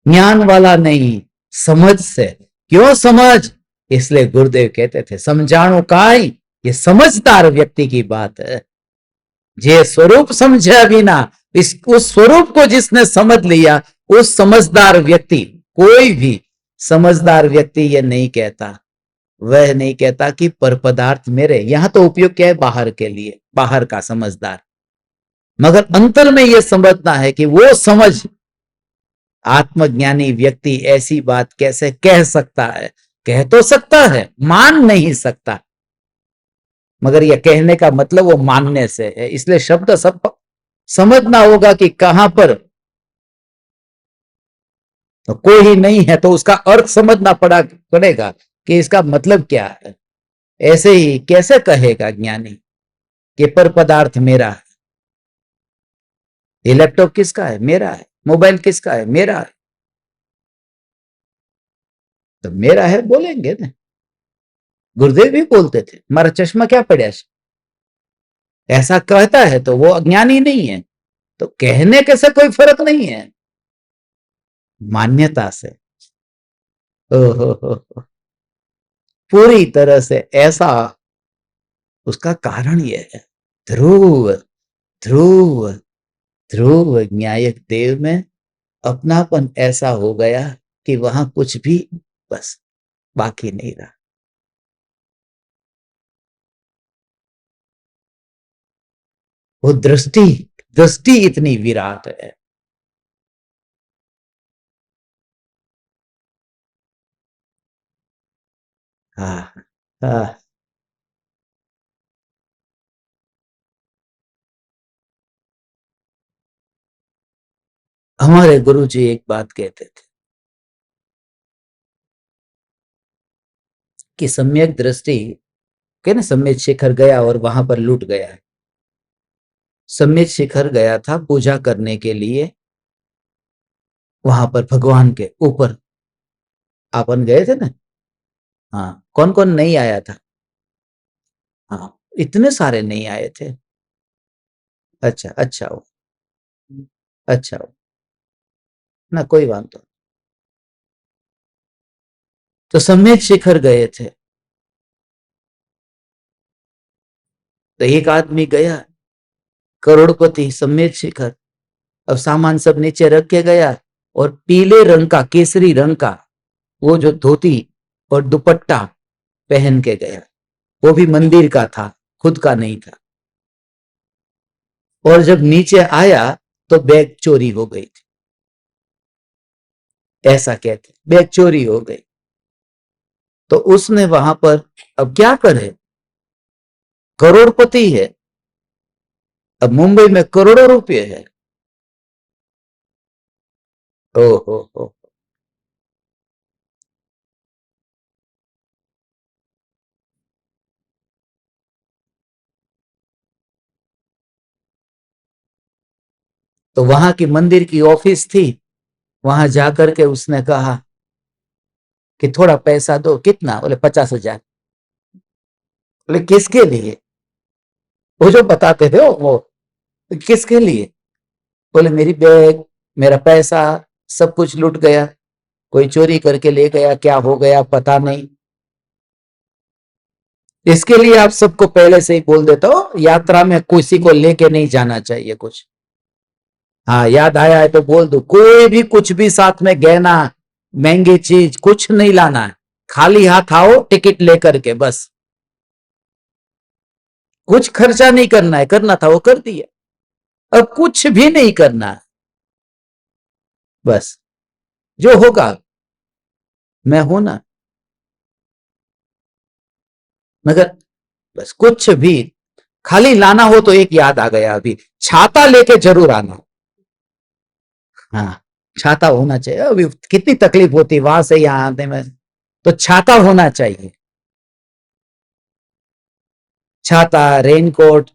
ज्ञान वाला नहीं, समझ से। क्यों समझ, इसलिए गुरुदेव कहते थे समझाणु काय, ये समझदार व्यक्ति की बात है। जे स्वरूप समझे बिना, इस उस स्वरूप को जिसने समझ लिया, उस समझदार व्यक्ति, कोई भी समझदार व्यक्ति ये नहीं कहता, वह नहीं कहता कि पर पदार्थ मेरे, यहां तो उपयोग क्या है बाहर के लिए, बाहर का समझदार, मगर अंतर में यह समझना है कि वो समझ, आत्मज्ञानी व्यक्ति ऐसी बात कैसे कह सकता है, कह तो सकता है, मान नहीं सकता, मगर यह कहने का मतलब वो मानने से है, इसलिए शब्द सब समझना होगा कि कहां पर तो कोई ही नहीं है, तो उसका अर्थ समझना पड़ेगा कि इसका मतलब क्या है। ऐसे ही कैसे कहेगा ज्ञानी कि पर पदार्थ मेरा है, ये लैपटॉप किसका है, मेरा है, मोबाइल किसका है, मेरा है, तो मेरा है बोलेंगे ना। गुरुदेव भी बोलते थे हमारा चश्मा क्या पड़ा, ऐसा कहता है तो वो अज्ञानी नहीं है, तो कहने के से कोई फर्क नहीं है, मान्यता से। ओहो, पूरी तरह से ऐसा, उसका कारण यह है, ध्रुव ध्रुव ध्रुव न्यायक देव में अपनापन ऐसा हो गया कि वहां कुछ भी बस बाकी नहीं रहा। वो दृष्टि, दृष्टि इतनी विराट है। हाँ, हाँ। हमारे गुरु जी एक बात कहते थे कि सम्यक दृष्टि के ना, सम्यक शिखर गया और वहां पर लूट गया। सम्यक शिखर गया था पूजा करने के लिए, वहां पर भगवान के ऊपर अपन गए थे ना। हाँ, कौन कौन नहीं आया था? हाँ, इतने सारे नहीं आए थे। अच्छा अच्छा हो, अच्छा हो। ना कोई वांधो। तो सम्यक शिखर गए थे, तो एक आदमी गया, करोड़पति सम्यक शिखर, अब सामान सब नीचे रख के गया, और पीले रंग का, केसरी रंग का वो जो धोती और दुपट्टा पहन के गया, वो भी मंदिर का था, खुद का नहीं था। और जब नीचे आया तो बैग चोरी हो गई थी, ऐसा कहते, बैग चोरी हो गई। तो उसने वहां पर, अब क्या करे, करोड़पति है, अब मुंबई में करोड़ों रुपए है। ओ हो। तो वहां की मंदिर की ऑफिस थी, वहां जाकर के उसने कहा कि थोड़ा पैसा दो। कितना? बोले 50,000। बोले किसके लिए? वो जो बताते थे वो, किसके लिए? बोले मेरी बैग, मेरा पैसा, सब कुछ लूट गया, कोई चोरी करके ले गया, क्या हो गया पता नहीं। इसके लिए आप सबको पहले से ही बोल देता हूं, यात्रा में किसी को लेके नहीं जाना चाहिए कुछ। हाँ, याद आया है तो बोल दो, कोई भी कुछ भी साथ में गहना, महंगी चीज कुछ नहीं लाना है, खाली हाथ आओ टिकट लेकर के बस। कुछ खर्चा नहीं करना है, करना था वो कर दिया, अब कुछ भी नहीं करना है, बस जो होगा मैं हूं ना। मगर बस कुछ भी, खाली लाना हो तो एक याद आ गया अभी, छाता लेके जरूर आना। हाँ, छाता होना चाहिए, अभी कितनी तकलीफ होती वहां से यहाँ आने में, तो छाता होना चाहिए, छाता, रेनकोट,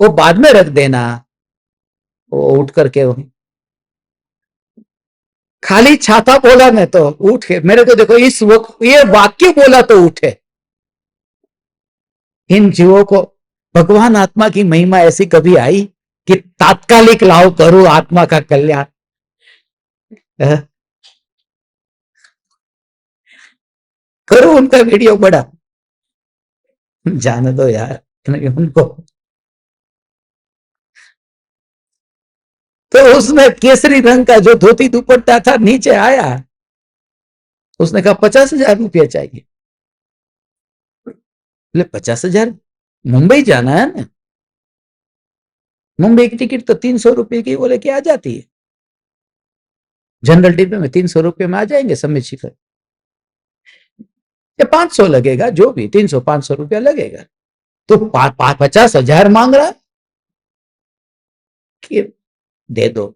वो बाद में रख देना, वो उठ करके, खाली छाता बोला ने तो उठे, मेरे को देखो इस वक्त ये वाक्य बोला तो उठे। इन जीवों को, भगवान आत्मा की महिमा ऐसी कभी आई कि तात्कालिक लाओ करो आत्मा का कल्याण? करो उनका वीडियो बड़ा, जाने दो यार उनको। तो उसने केसरी रंग का जो धोती दुपट्टा था, नीचे आया, उसने कहा 50,000 रुपया चाहिए। बोले 50,000? मुंबई जाना है ना, मुंबई की टिकट तो 300 रुपए की, बोले कि आ जाती है, जनरल डिब्बे में 300 रुपये में आ जाएंगे सम्मित शिखर, या 500 लगेगा, जो भी 300-500 रुपया लगेगा। तो 50,000 मांग रहा कि दे दो।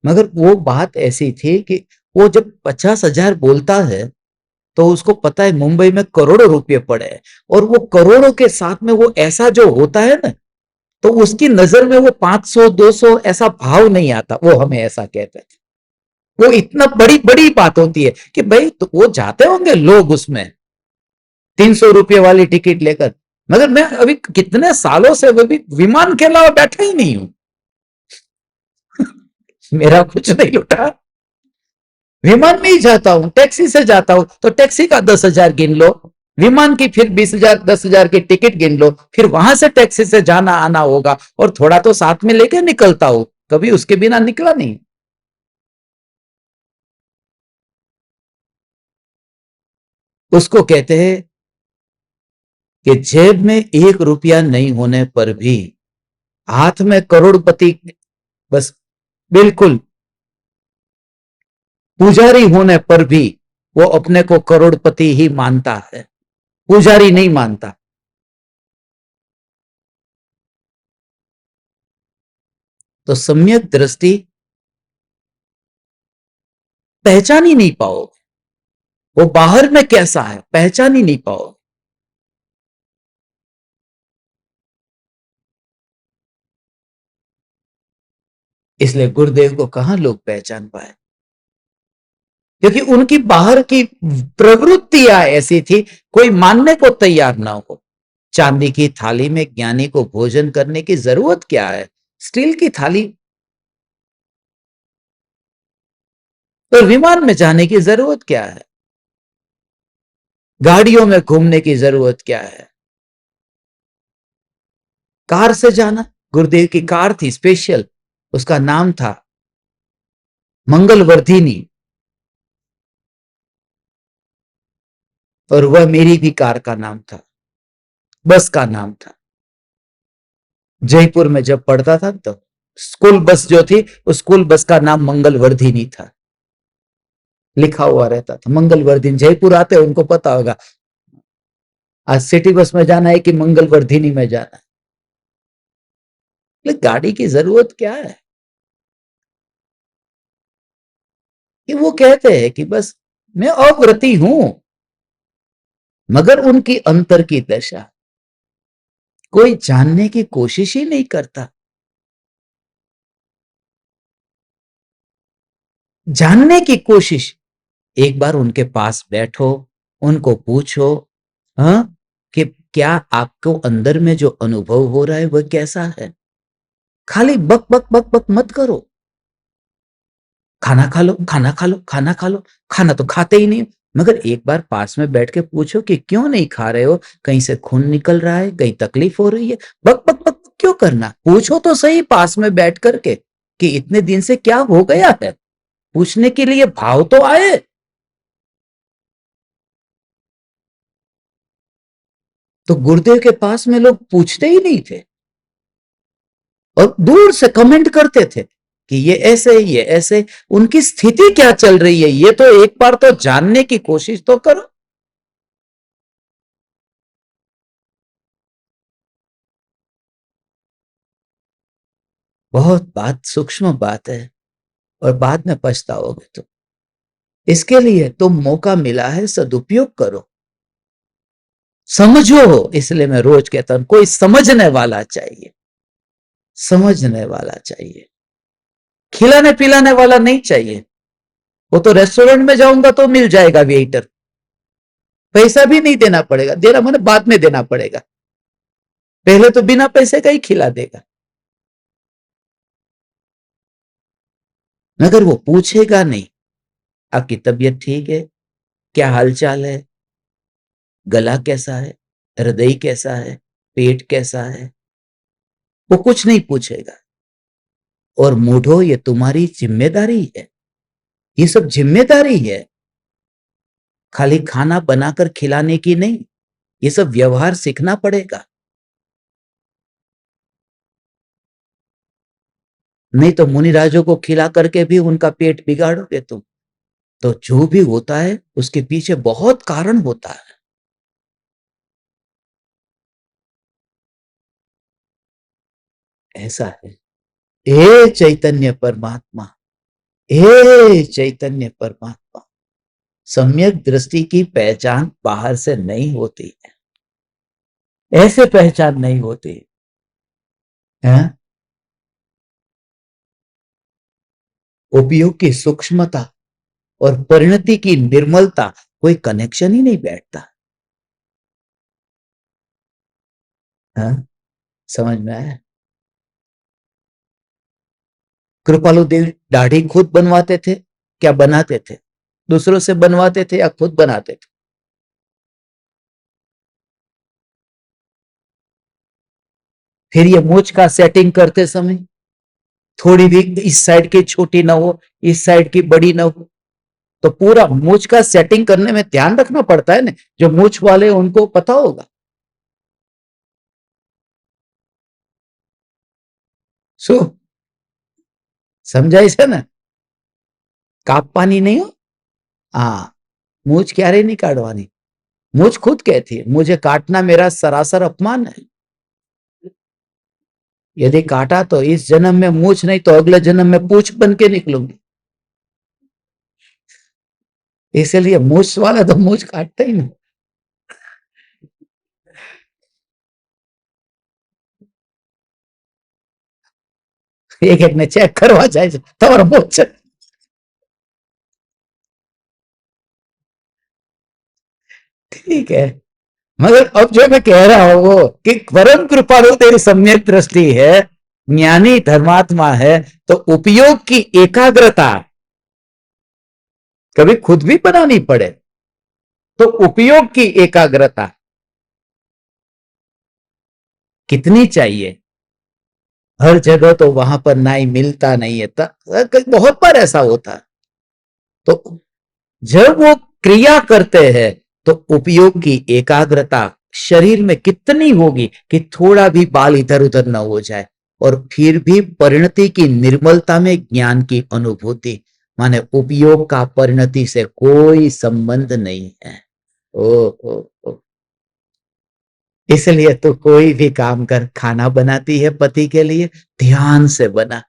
मगर वो बात ऐसी थी कि वो जब 50,000 बोलता है, तो उसको पता है मुंबई में करोड़ों रुपए पड़े हैं, और वो करोड़ों के साथ में वो ऐसा जो होता है ना, तो उसकी नजर में वो 500-200 ऐसा भाव नहीं आता, वो हमें ऐसा कहते हैं। वो इतना बड़ी बड़ी बात होती है कि भाई तो वो जाते होंगे लोग उसमें 300 रुपये वाली टिकट लेकर, मगर मैं अभी कितने सालों से वो भी विमान के अलावा बैठा ही नहीं हूं, मेरा कुछ नहीं लुटा, विमान में ही जाता हूं, टैक्सी से जाता हूं, तो टैक्सी का 10,000 गिन लो, विमान की फिर 20,000 10,000 की टिकट गिन लो, फिर वहां से टैक्सी से जाना आना होगा, और थोड़ा तो साथ में लेके निकलता हूं, कभी उसके बिना निकला नहीं। उसको कहते हैं कि जेब में 1 रुपया नहीं होने पर भी हाथ में करोड़पति, बस बिल्कुल, पुजारी होने पर भी वो अपने को करोड़पति ही मानता है, पुजारी नहीं मानता। तो सम्यक दृष्टि पहचान ही नहीं पाओ, वो बाहर में कैसा है पहचान ही नहीं पाओ। इसलिए गुरुदेव को कहां लोग पहचान पाए, क्योंकि उनकी बाहर की प्रवृत्तियां ऐसी थी, कोई मानने को तैयार ना हो। चांदी की थाली में ज्ञानी को भोजन करने की जरूरत क्या है, स्टील की थाली तो विमान में जाने की जरूरत क्या है? गाड़ियों में घूमने की जरूरत क्या है? कार से जाना। गुरुदेव की कार थी स्पेशल, उसका नाम था मंगलवर्धिनी, और वह मेरी भी कार का नाम था, बस का नाम था। जयपुर में जब पढ़ता था तो स्कूल बस जो थी, उस स्कूल बस का नाम मंगलवर्धिनी था, लिखा हुआ रहता था मंगलवर्धिनी। जयपुर आते उनको पता होगा आज सिटी बस में जाना है कि मंगलवर्धिनी में जाना है। लेकिन गाड़ी की जरूरत क्या है? कि वो कहते हैं कि बस मैं अव्रती हूं, मगर उनकी अंतर की दशा कोई जानने की कोशिश ही नहीं करता। जानने की कोशिश, एक बार उनके पास बैठो, उनको पूछो, हाँ, कि क्या आपको अंदर में जो अनुभव हो रहा है वह कैसा है। खाली बक बक बक बक मत करो। खाना खा लो, खाना खा लो, खाना खा लो, खाना तो खाते ही नहीं, मगर एक बार पास में बैठ के पूछो कि क्यों नहीं खा रहे हो, कहीं से खून निकल रहा है, कहीं तकलीफ हो रही है। बक बक बक क्यों करना, पूछो तो सही पास में बैठ करके कि इतने दिन से क्या हो गया है। पूछने के लिए भाव तो आए। तो गुरुदेव के पास में लोग पूछते ही नहीं थे और दूर से कमेंट करते थे कि ये ऐसे, ये ऐसे, उनकी स्थिति क्या चल रही है, ये तो एक बार तो जानने की कोशिश तो करो। बहुत बात सूक्ष्म बात है और बाद में पछताओगे तुम। इसके लिए तुम मौका मिला है, सदुपयोग करो, समझो। इसलिए मैं रोज कहता हूं कोई समझने वाला चाहिए, समझने वाला चाहिए, खिलाने पिलाने वाला नहीं चाहिए। वो तो रेस्टोरेंट में जाऊंगा तो मिल जाएगा वेटर, पैसा भी नहीं देना पड़ेगा, देना मैंने बाद में देना पड़ेगा, पहले तो बिना पैसे का ही खिला देगा। मगर वो पूछेगा नहीं आपकी तबीयत ठीक है, क्या हालचाल है, गला कैसा है, हृदय कैसा है, पेट कैसा है, वो कुछ नहीं पूछेगा। और मूढ़ो ये तुम्हारी जिम्मेदारी है, ये सब जिम्मेदारी है, खाली खाना बनाकर खिलाने की नहीं, ये सब व्यवहार सीखना पड़ेगा। नहीं तो मुनिराजों को खिला करके भी उनका पेट बिगाड़ोगे तुम। तो जो भी होता है उसके पीछे बहुत कारण होता है। ऐसा है। हे चैतन्य परमात्मा, हे चैतन्य परमात्मा, सम्यक दृष्टि की पहचान बाहर से नहीं होती है, ऐसे पहचान नहीं होती है। उपयोग की सूक्ष्मता और परिणति की निर्मलता, कोई कनेक्शन ही नहीं बैठता है। समझ में आया? कृपालु देव दाढ़ी खुद बनवाते थे, क्या बनाते थे, दूसरों से बनवाते थे या खुद बनाते थे? फिर ये मूछ का सेटिंग करते समय थोड़ी भी इस साइड की छोटी ना हो, इस साइड की बड़ी ना हो, तो पूरा मूछ का सेटिंग करने में ध्यान रखना पड़ता है ना। जो मूछ वाले उनको पता होगा। सो समझाई से ना, कापपानी नहीं हो। हाँ, मूछ क्यारे नहीं काटवानी, मूछ खुद कहती है मुझे काटना मेरा सरासर अपमान है। यदि काटा तो इस जन्म में मूछ नहीं तो अगले जन्म में पूछ बन के निकलूंगी। इसलिए मूछ वाला तो मूछ काटता ही नहीं। एक एक ने चेक करवा जाए तो मूछ। ठीक है, मगर अब जो मैं कह रहा हूं वो कि परम कृपालु तेरी सम्यक दृष्टि है, ज्ञानी धर्मात्मा है, तो उपयोग की एकाग्रता कभी खुद भी बनानी पड़े तो उपयोग की एकाग्रता कितनी चाहिए। हर जगह तो वहां पर नाई मिलता नहीं है, बहुत बार ऐसा होता है। तो जब वो क्रिया करते हैं तो उपयोग की एकाग्रता शरीर में कितनी होगी कि थोड़ा भी बाल इधर उधर न हो जाए, और फिर भी परिणति की निर्मलता में ज्ञान की अनुभूति। माने उपयोग का परिणति से कोई संबंध नहीं है। ओ, ओ। इसलिए तो कोई भी काम कर, खाना बनाती है पति के लिए, ध्यान से बना।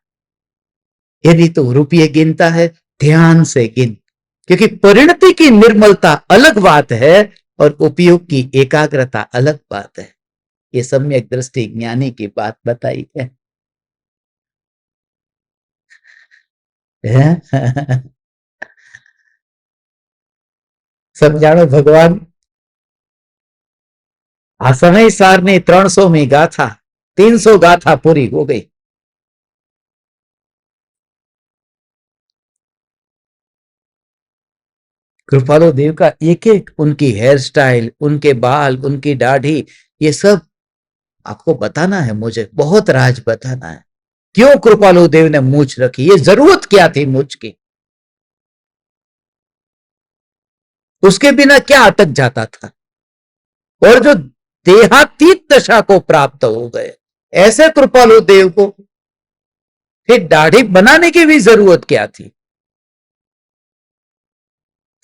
यदि तू रुपये गिनता है, ध्यान से गिन, क्योंकि परिणति की निर्मलता अलग बात है और उपयोग की एकाग्रता अलग बात है। ये सम्यक दृष्टि ज्ञानी की बात बताई है। समझाणो भगवान आ समय सार ने 300મી गाथा, 300 गाथा पूरी हो गई। कृपालु देव का एक एक, उनकी हेयर स्टाइल, उनके बाल, उनकी दाढ़ी, ये सब आपको बताना है, मुझे बहुत राज बताना है। क्यों कृपालु देव ने मूछ रखी, ये जरूरत क्या थी मूछ की, उसके बिना क्या अटक जाता था। और जो देहातीत दशा को प्राप्त हो गए, ऐसे कृपालु देव को फिर दाढ़ी बनाने की भी जरूरत क्या थी,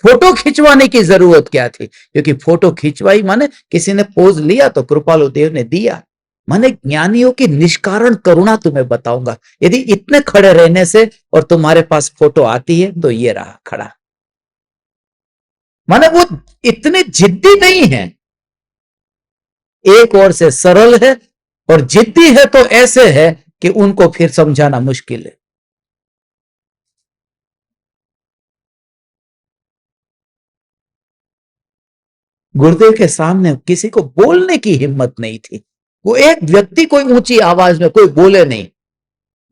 फोटो खिंचवाने की जरूरत क्या थी। क्योंकि फोटो खिंचवाई माने किसी ने पोज लिया तो कृपालु देव ने दिया। माने ज्ञानियों की निष्कारण करुणा तुम्हें बताऊंगा। यदि इतने खड़े रहने से और तुम्हारे पास फोटो आती है तो ये रहा खड़ा। माने वो इतने जिद्दी नहीं है, एक ओर से सरल है, और जिद्दी है तो ऐसे है कि उनको फिर समझाना मुश्किल है। गुरुदेव के सामने किसी को बोलने की हिम्मत नहीं थी। वो एक व्यक्ति कोई ऊंची आवाज में कोई बोले नहीं।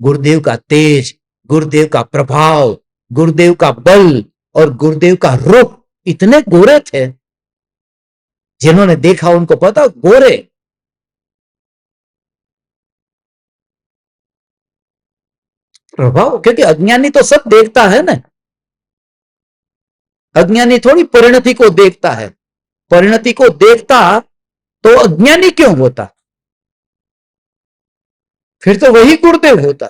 गुरुदेव का तेज, गुरुदेव का प्रभाव, गुरुदेव का बल और गुरुदेव का रूप इतने गोरे थे, जिन्होंने देखा उनको पता गोरे। प्रभाव, क्योंकि अज्ञानी तो सब देखता है ना। अज्ञानी थोड़ी परिणति को देखता है। परिणति को देखता तो अज्ञानी क्यों होता, फिर तो वही गुरुदेव होता।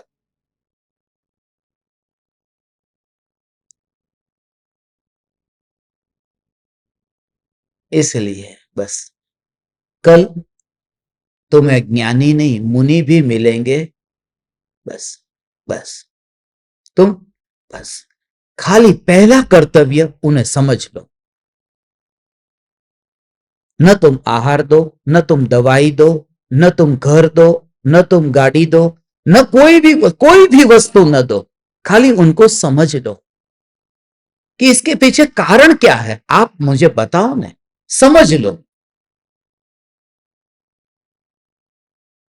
इसलिए बस कल तुम्हें ज्ञानी नहीं मुनि भी मिलेंगे। बस बस तुम बस खाली पहला कर्तव्य उन्हें समझ लो। न तुम आहार दो, न तुम दवाई दो, न तुम घर दो, न तुम गाड़ी दो, न कोई भी वस्तु न दो। खाली उनको समझ लो कि इसके पीछे कारण क्या है, आप मुझे बताओ ना, समझ लो।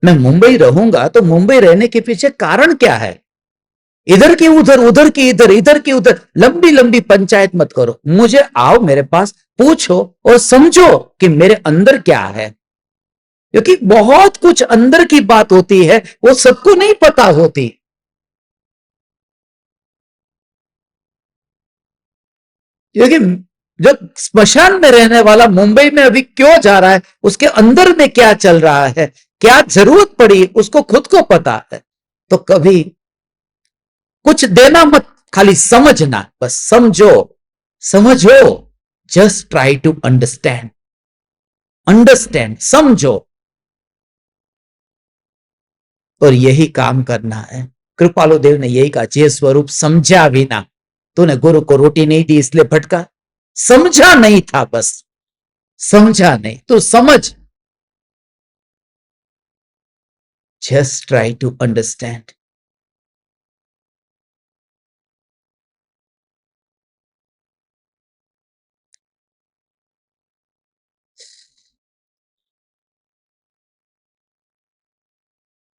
मैं मुंबई रहूंगा तो मुंबई रहने के पीछे कारण क्या है। इधर की उधर, उधर की इधर, इधर की उधर लंबी लंबी पंचायत मत करो। मुझे आओ मेरे पास, पूछो और समझो कि मेरे अंदर क्या है। क्योंकि बहुत कुछ अंदर की बात होती है, वो सबको नहीं पता होती। क्योंकि जो स्मशान में रहने वाला मुंबई में अभी क्यों जा रहा है, उसके अंदर में क्या चल रहा है, क्या जरूरत पड़ी, उसको खुद को पता है। तो कभी कुछ देना मत, खाली समझना, बस समझो, समझो। Just try to understand, understand, समझो। और यही काम करना है। कृपालु देव ने यही कहा, जे स्वरूप समझा बिना, तूने गुरु को रोटी नहीं दी इसलिए भटका। समझा नहीं था, बस समझा नहीं, तू समझ। Just try to understand.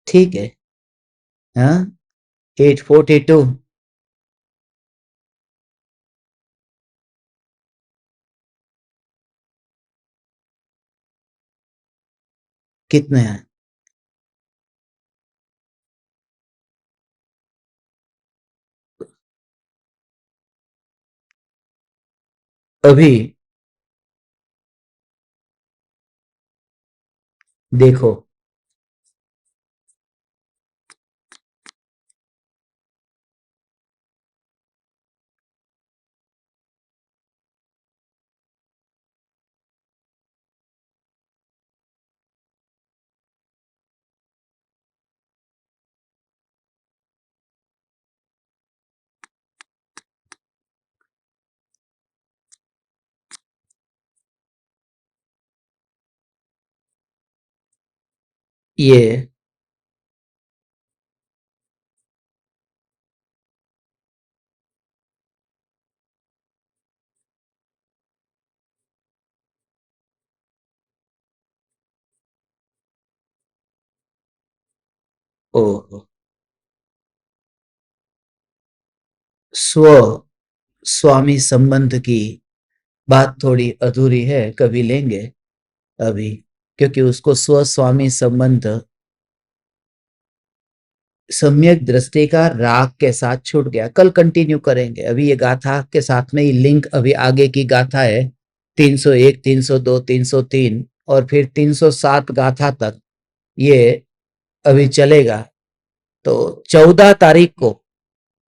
ठीक है। हाँ, 842। कितने हैं? अभी देखो, ये ओ स्व स्वामी संबंध की बात थोड़ी अधूरी है, कभी लेंगे अभी, क्योंकि उसको स्व स्वामी संबंध सम्यक दृष्टि का राग के साथ छूट गया। कल कंटिन्यू करेंगे। अभी ये गाथा के साथ में ही लिंक, अभी आगे की गाथा है 301, 302, 303 और फिर 307 गाथा तक ये अभी चलेगा। तो 14 तारीख को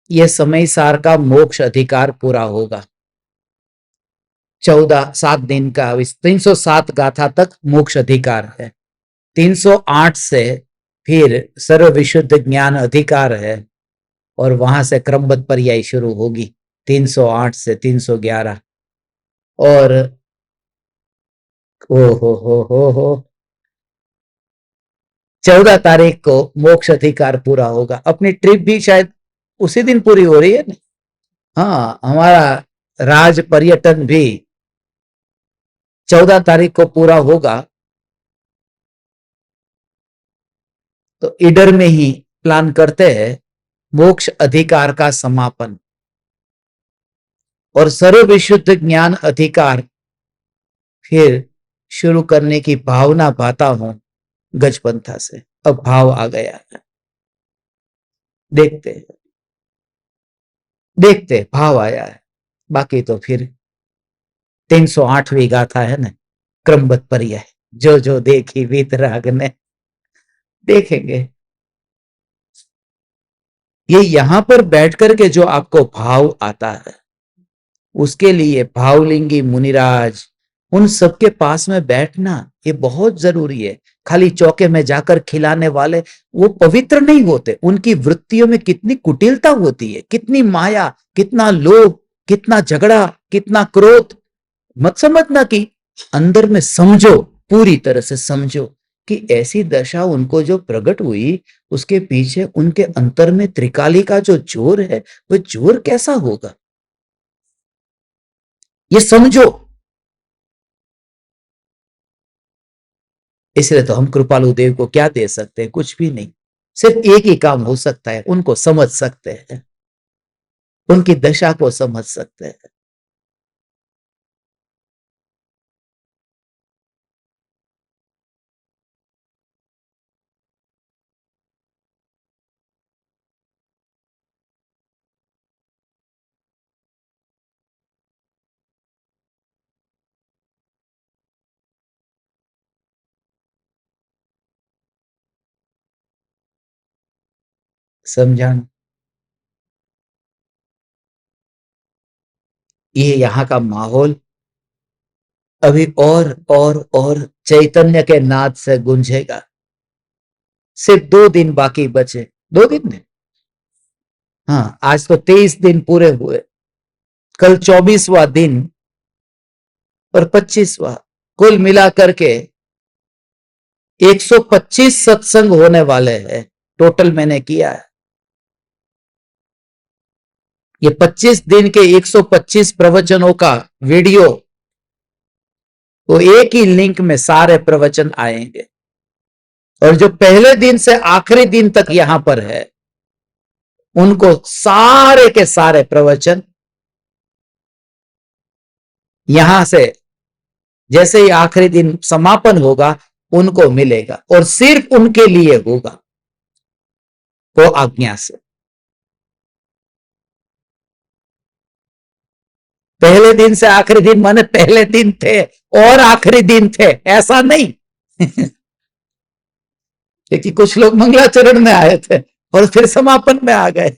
ये समय सार का मोक्ष अधिकार पूरा होगा। 7 दिन का 307 गाथा तक मोक्ष अधिकार है। 308 से फिर सर्व विशुद्ध ज्ञान अधिकार है और वहां से क्रमबद्ध पर्याय शुरू होगी 308 से 311। और ओ हो 14 तारीख को मोक्ष अधिकार पूरा होगा। अपनी ट्रिप भी शायद उसी दिन पूरी हो रही है ना। हाँ, हमारा राज पर्यटन भी 14 तारीख को पूरा होगा। तो इडर में ही प्लान करते हैं मोक्ष अधिकार का समापन और सर्व विशुद्ध ज्ञान अधिकार फिर शुरू करने की भावना पाता हूं गजपंथा से। अब भाव आ गया है। देखते देखते भाव आया है। बाकी तो फिर 308वीं गाथा है ना, क्रमबद्ध पर्याय, जो जो देखी वीतराग ने, देखेंगे। ये यहां पर बैठ करके जो आपको भाव आता है, उसके लिए भावलिंगी मुनिराज उन सबके पास में बैठना ये बहुत जरूरी है। खाली चौके में जाकर खिलाने वाले वो पवित्र नहीं होते। उनकी वृत्तियों में कितनी कुटिलता होती है, कितनी माया, कितना लोभ, कितना झगड़ा, कितना क्रोध। मत समझना कि अंदर में समझो, पूरी तरह से समझो कि ऐसी दशा उनको जो प्रकट हुई, उसके पीछे उनके अंतर में त्रिकाली का जो जोर है, वो जोर कैसा होगा, ये समझो। इसलिए तो हम कृपालु देव को क्या दे सकते हैं? कुछ भी नहीं। सिर्फ एक ही काम हो सकता है, उनको समझ सकते हैं, उनकी दशा को समझ सकते हैं। समझा? ये यहाँ का माहौल अभी और चैतन्य के नाद से गूंजेगा। सिर्फ 2 दिन बाकी बचे। 2 दिन ने, हाँ, आज तो 23 दिन पूरे हुए, कल 24वां दिन और 25वां, कुल मिलाकर के 125 सत्संग होने वाले हैं। टोटल मैंने किया है। ये 25 दिन के 125 प्रवचनों का वीडियो, तो एक ही लिंक में सारे प्रवचन आएंगे। और जो पहले दिन से आखिरी दिन तक यहां पर है, उनको सारे के सारे प्रवचन यहां से जैसे ही आखिरी दिन समापन होगा, उनको मिलेगा और सिर्फ उनके लिए होगा वो आज्ञा से। पहले दिन से आखिरी दिन माने पहले दिन थे और आखिरी दिन थे, ऐसा नहीं। क्योंकि कुछ लोग मंगलाचरण में आए थे और फिर समापन में आ गए।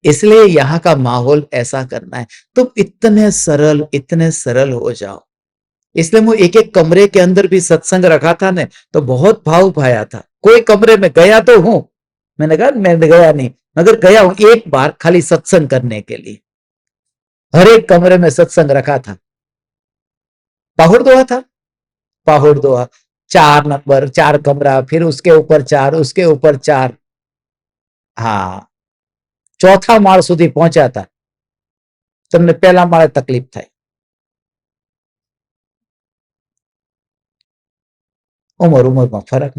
इसलिए यहां का माहौल ऐसा करना है। तुम इतने सरल हो जाओ। इसलिए मैं एक एक कमरे के अंदर भी सत्संग रखा था ने, तो बहुत भाव भाया था। कोई कमरे में गया तो हूं, मैंने कहा मैं गया नहीं, मगर गया हूं एक बार खाली सत्संग करने के लिए। हर एक कमरे में सत्संग रखा था। पाहुड़ दोहा था, पाहुड़ दोहा। 4 नंबर, 4 कमरा, फिर उसके ऊपर 4, उसके ऊपर 4। हाँ, चौथा माળ સુધી પહોંચ્યા હતા। તમને પહેલા માળે તકલીફ થાય। उम्र उम्र में फर्क,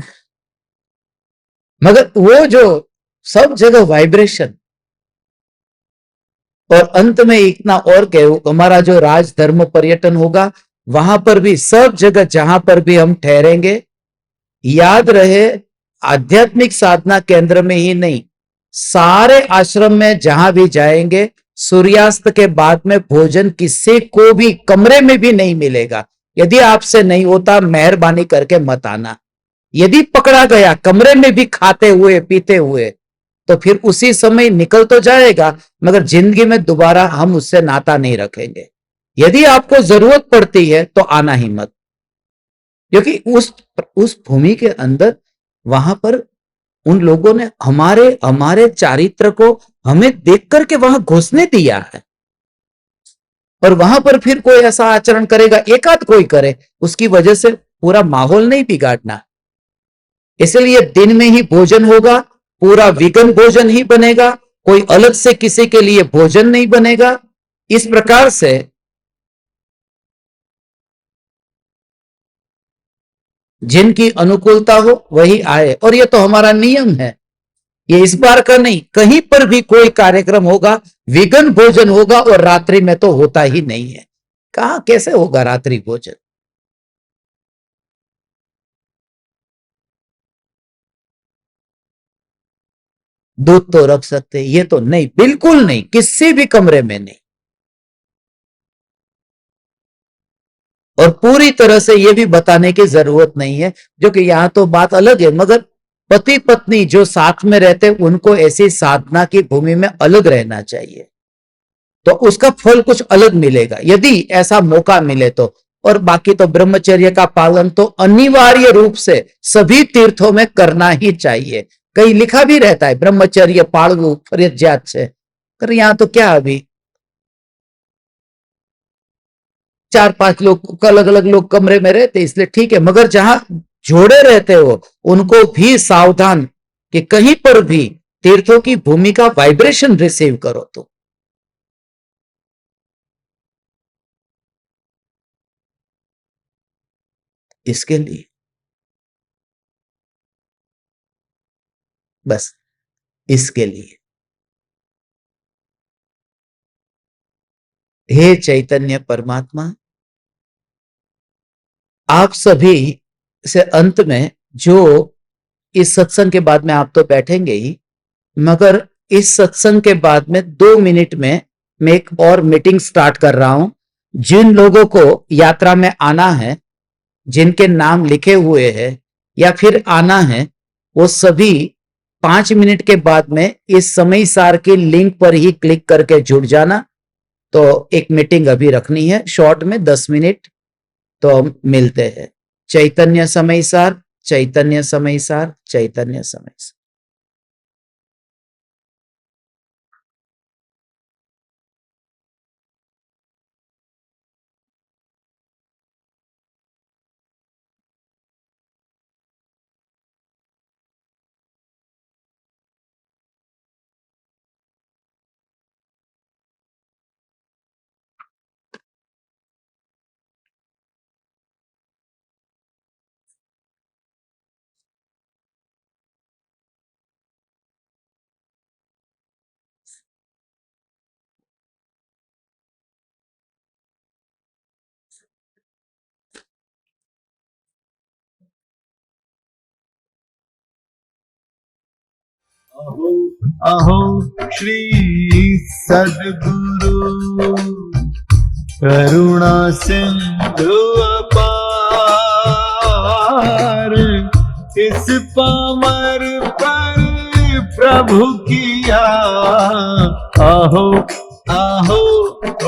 मगर वो जो सब जगह वाइब्रेशन। और अंत में इतना और कहो, हमारा जो राज धर्म पर्यटन होगा, वहां पर भी सब जगह जहां पर भी हम ठहरेंगे, याद रहे आध्यात्मिक साधना केंद्र में ही नहीं, सारे आश्रम में जहां भी जाएंगे, सूर्यास्त के बाद में भोजन किसी को भी कमरे में भी नहीं मिलेगा। यदि आपसे नहीं होता, मेहरबानी करके मत आना। यदि पकड़ा गया कमरे में भी खाते हुए पीते हुए, तो फिर उसी समय निकल तो जाएगा, मगर जिंदगी में दोबारा हम उससे नाता नहीं रखेंगे। यदि आपको जरूरत पड़ती है तो आना ही मत। क्योंकि उस भूमि के अंदर, वहां पर उन लोगों ने हमारे हमारे चारित्र को हमें देख करके वहां घुसने दिया है। और वहां पर फिर कोई ऐसा आचरण करेगा, एकाध कोई करे, उसकी वजह से पूरा माहौल नहीं बिगाड़ना। इसलिए दिन में ही भोजन होगा, पूरा विगन भोजन ही बनेगा, कोई अलग से किसी के लिए भोजन नहीं बनेगा। इस प्रकार से जिनकी अनुकूलता हो वही आए। और ये तो हमारा नियम है, ये इस बार का नहीं, कहीं पर भी कोई कार्यक्रम होगा, विगन भोजन होगा, और रात्रि में तो होता ही नहीं है। कहां कैसे होगा रात्रि भोजन? दूध तो रख सकते, ये तो नहीं, बिल्कुल नहीं, किसी भी कमरे में नहीं। और पूरी तरह से ये भी बताने की जरूरत नहीं है, जो कि यहां तो बात अलग है, मगर पति पत्नी जो साथ में रहते हैं, उनको ऐसी साधना की भूमि में अलग रहना चाहिए, तो उसका फल कुछ अलग मिलेगा यदि ऐसा मौका मिले तो। और बाकी तो ब्रह्मचर्य का पालन तो अनिवार्य रूप से सभी तीर्थों में करना ही चाहिए। कहीं लिखा भी रहता है ब्रह्मचर्य पालू फरियात से, पर यहां तो क्या, अभी 4-5 लोग अलग अलग लोग कमरे में रहते, इसलिए ठीक है। मगर जहां जोड़े रहते हो, उनको भी सावधान कि कहीं पर भी तीर्थों की भूमि का वाइब्रेशन रिसीव करो तो। इसके लिए बस, इसके लिए हे चैतन्य परमात्मा, आप सभी से अंत में, जो इस सत्संग के बाद में आप तो बैठेंगे ही, मगर इस सत्संग के बाद में 2 मिनट में मैं एक और मीटिंग स्टार्ट कर रहा हूं। जिन लोगों को यात्रा में आना है, जिनके नाम लिखे हुए हैं या फिर आना है, वो सभी 5 मिनट के बाद में इस समय सार की लिंक पर ही क्लिक करके जुड़ जाना। तो एक मीटिंग अभी रखनी है शॉर्ट में 10 मिनट, तो हम मिलते हैं। चैतन्य समय सार, चैतन्य समय सार, चैतन्य समय सार। अहो अहो श्री सद्गुरु करुणा सिंधु अपार, इस पामर पर प्रभु किया आहो आहो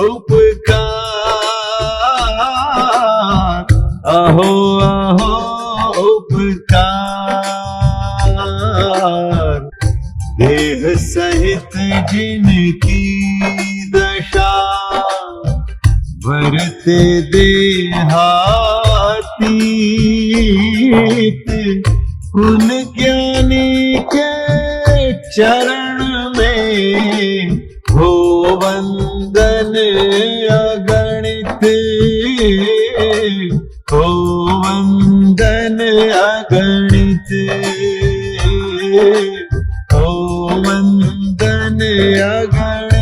उपकार, आहो आहो उपकार। देह सहित जिनकी दशा भरते देहातीत, उन ज्ञानी के चरण में हो वंदन अगणित, हो वंदन अगणित, हो वंदन अगणित।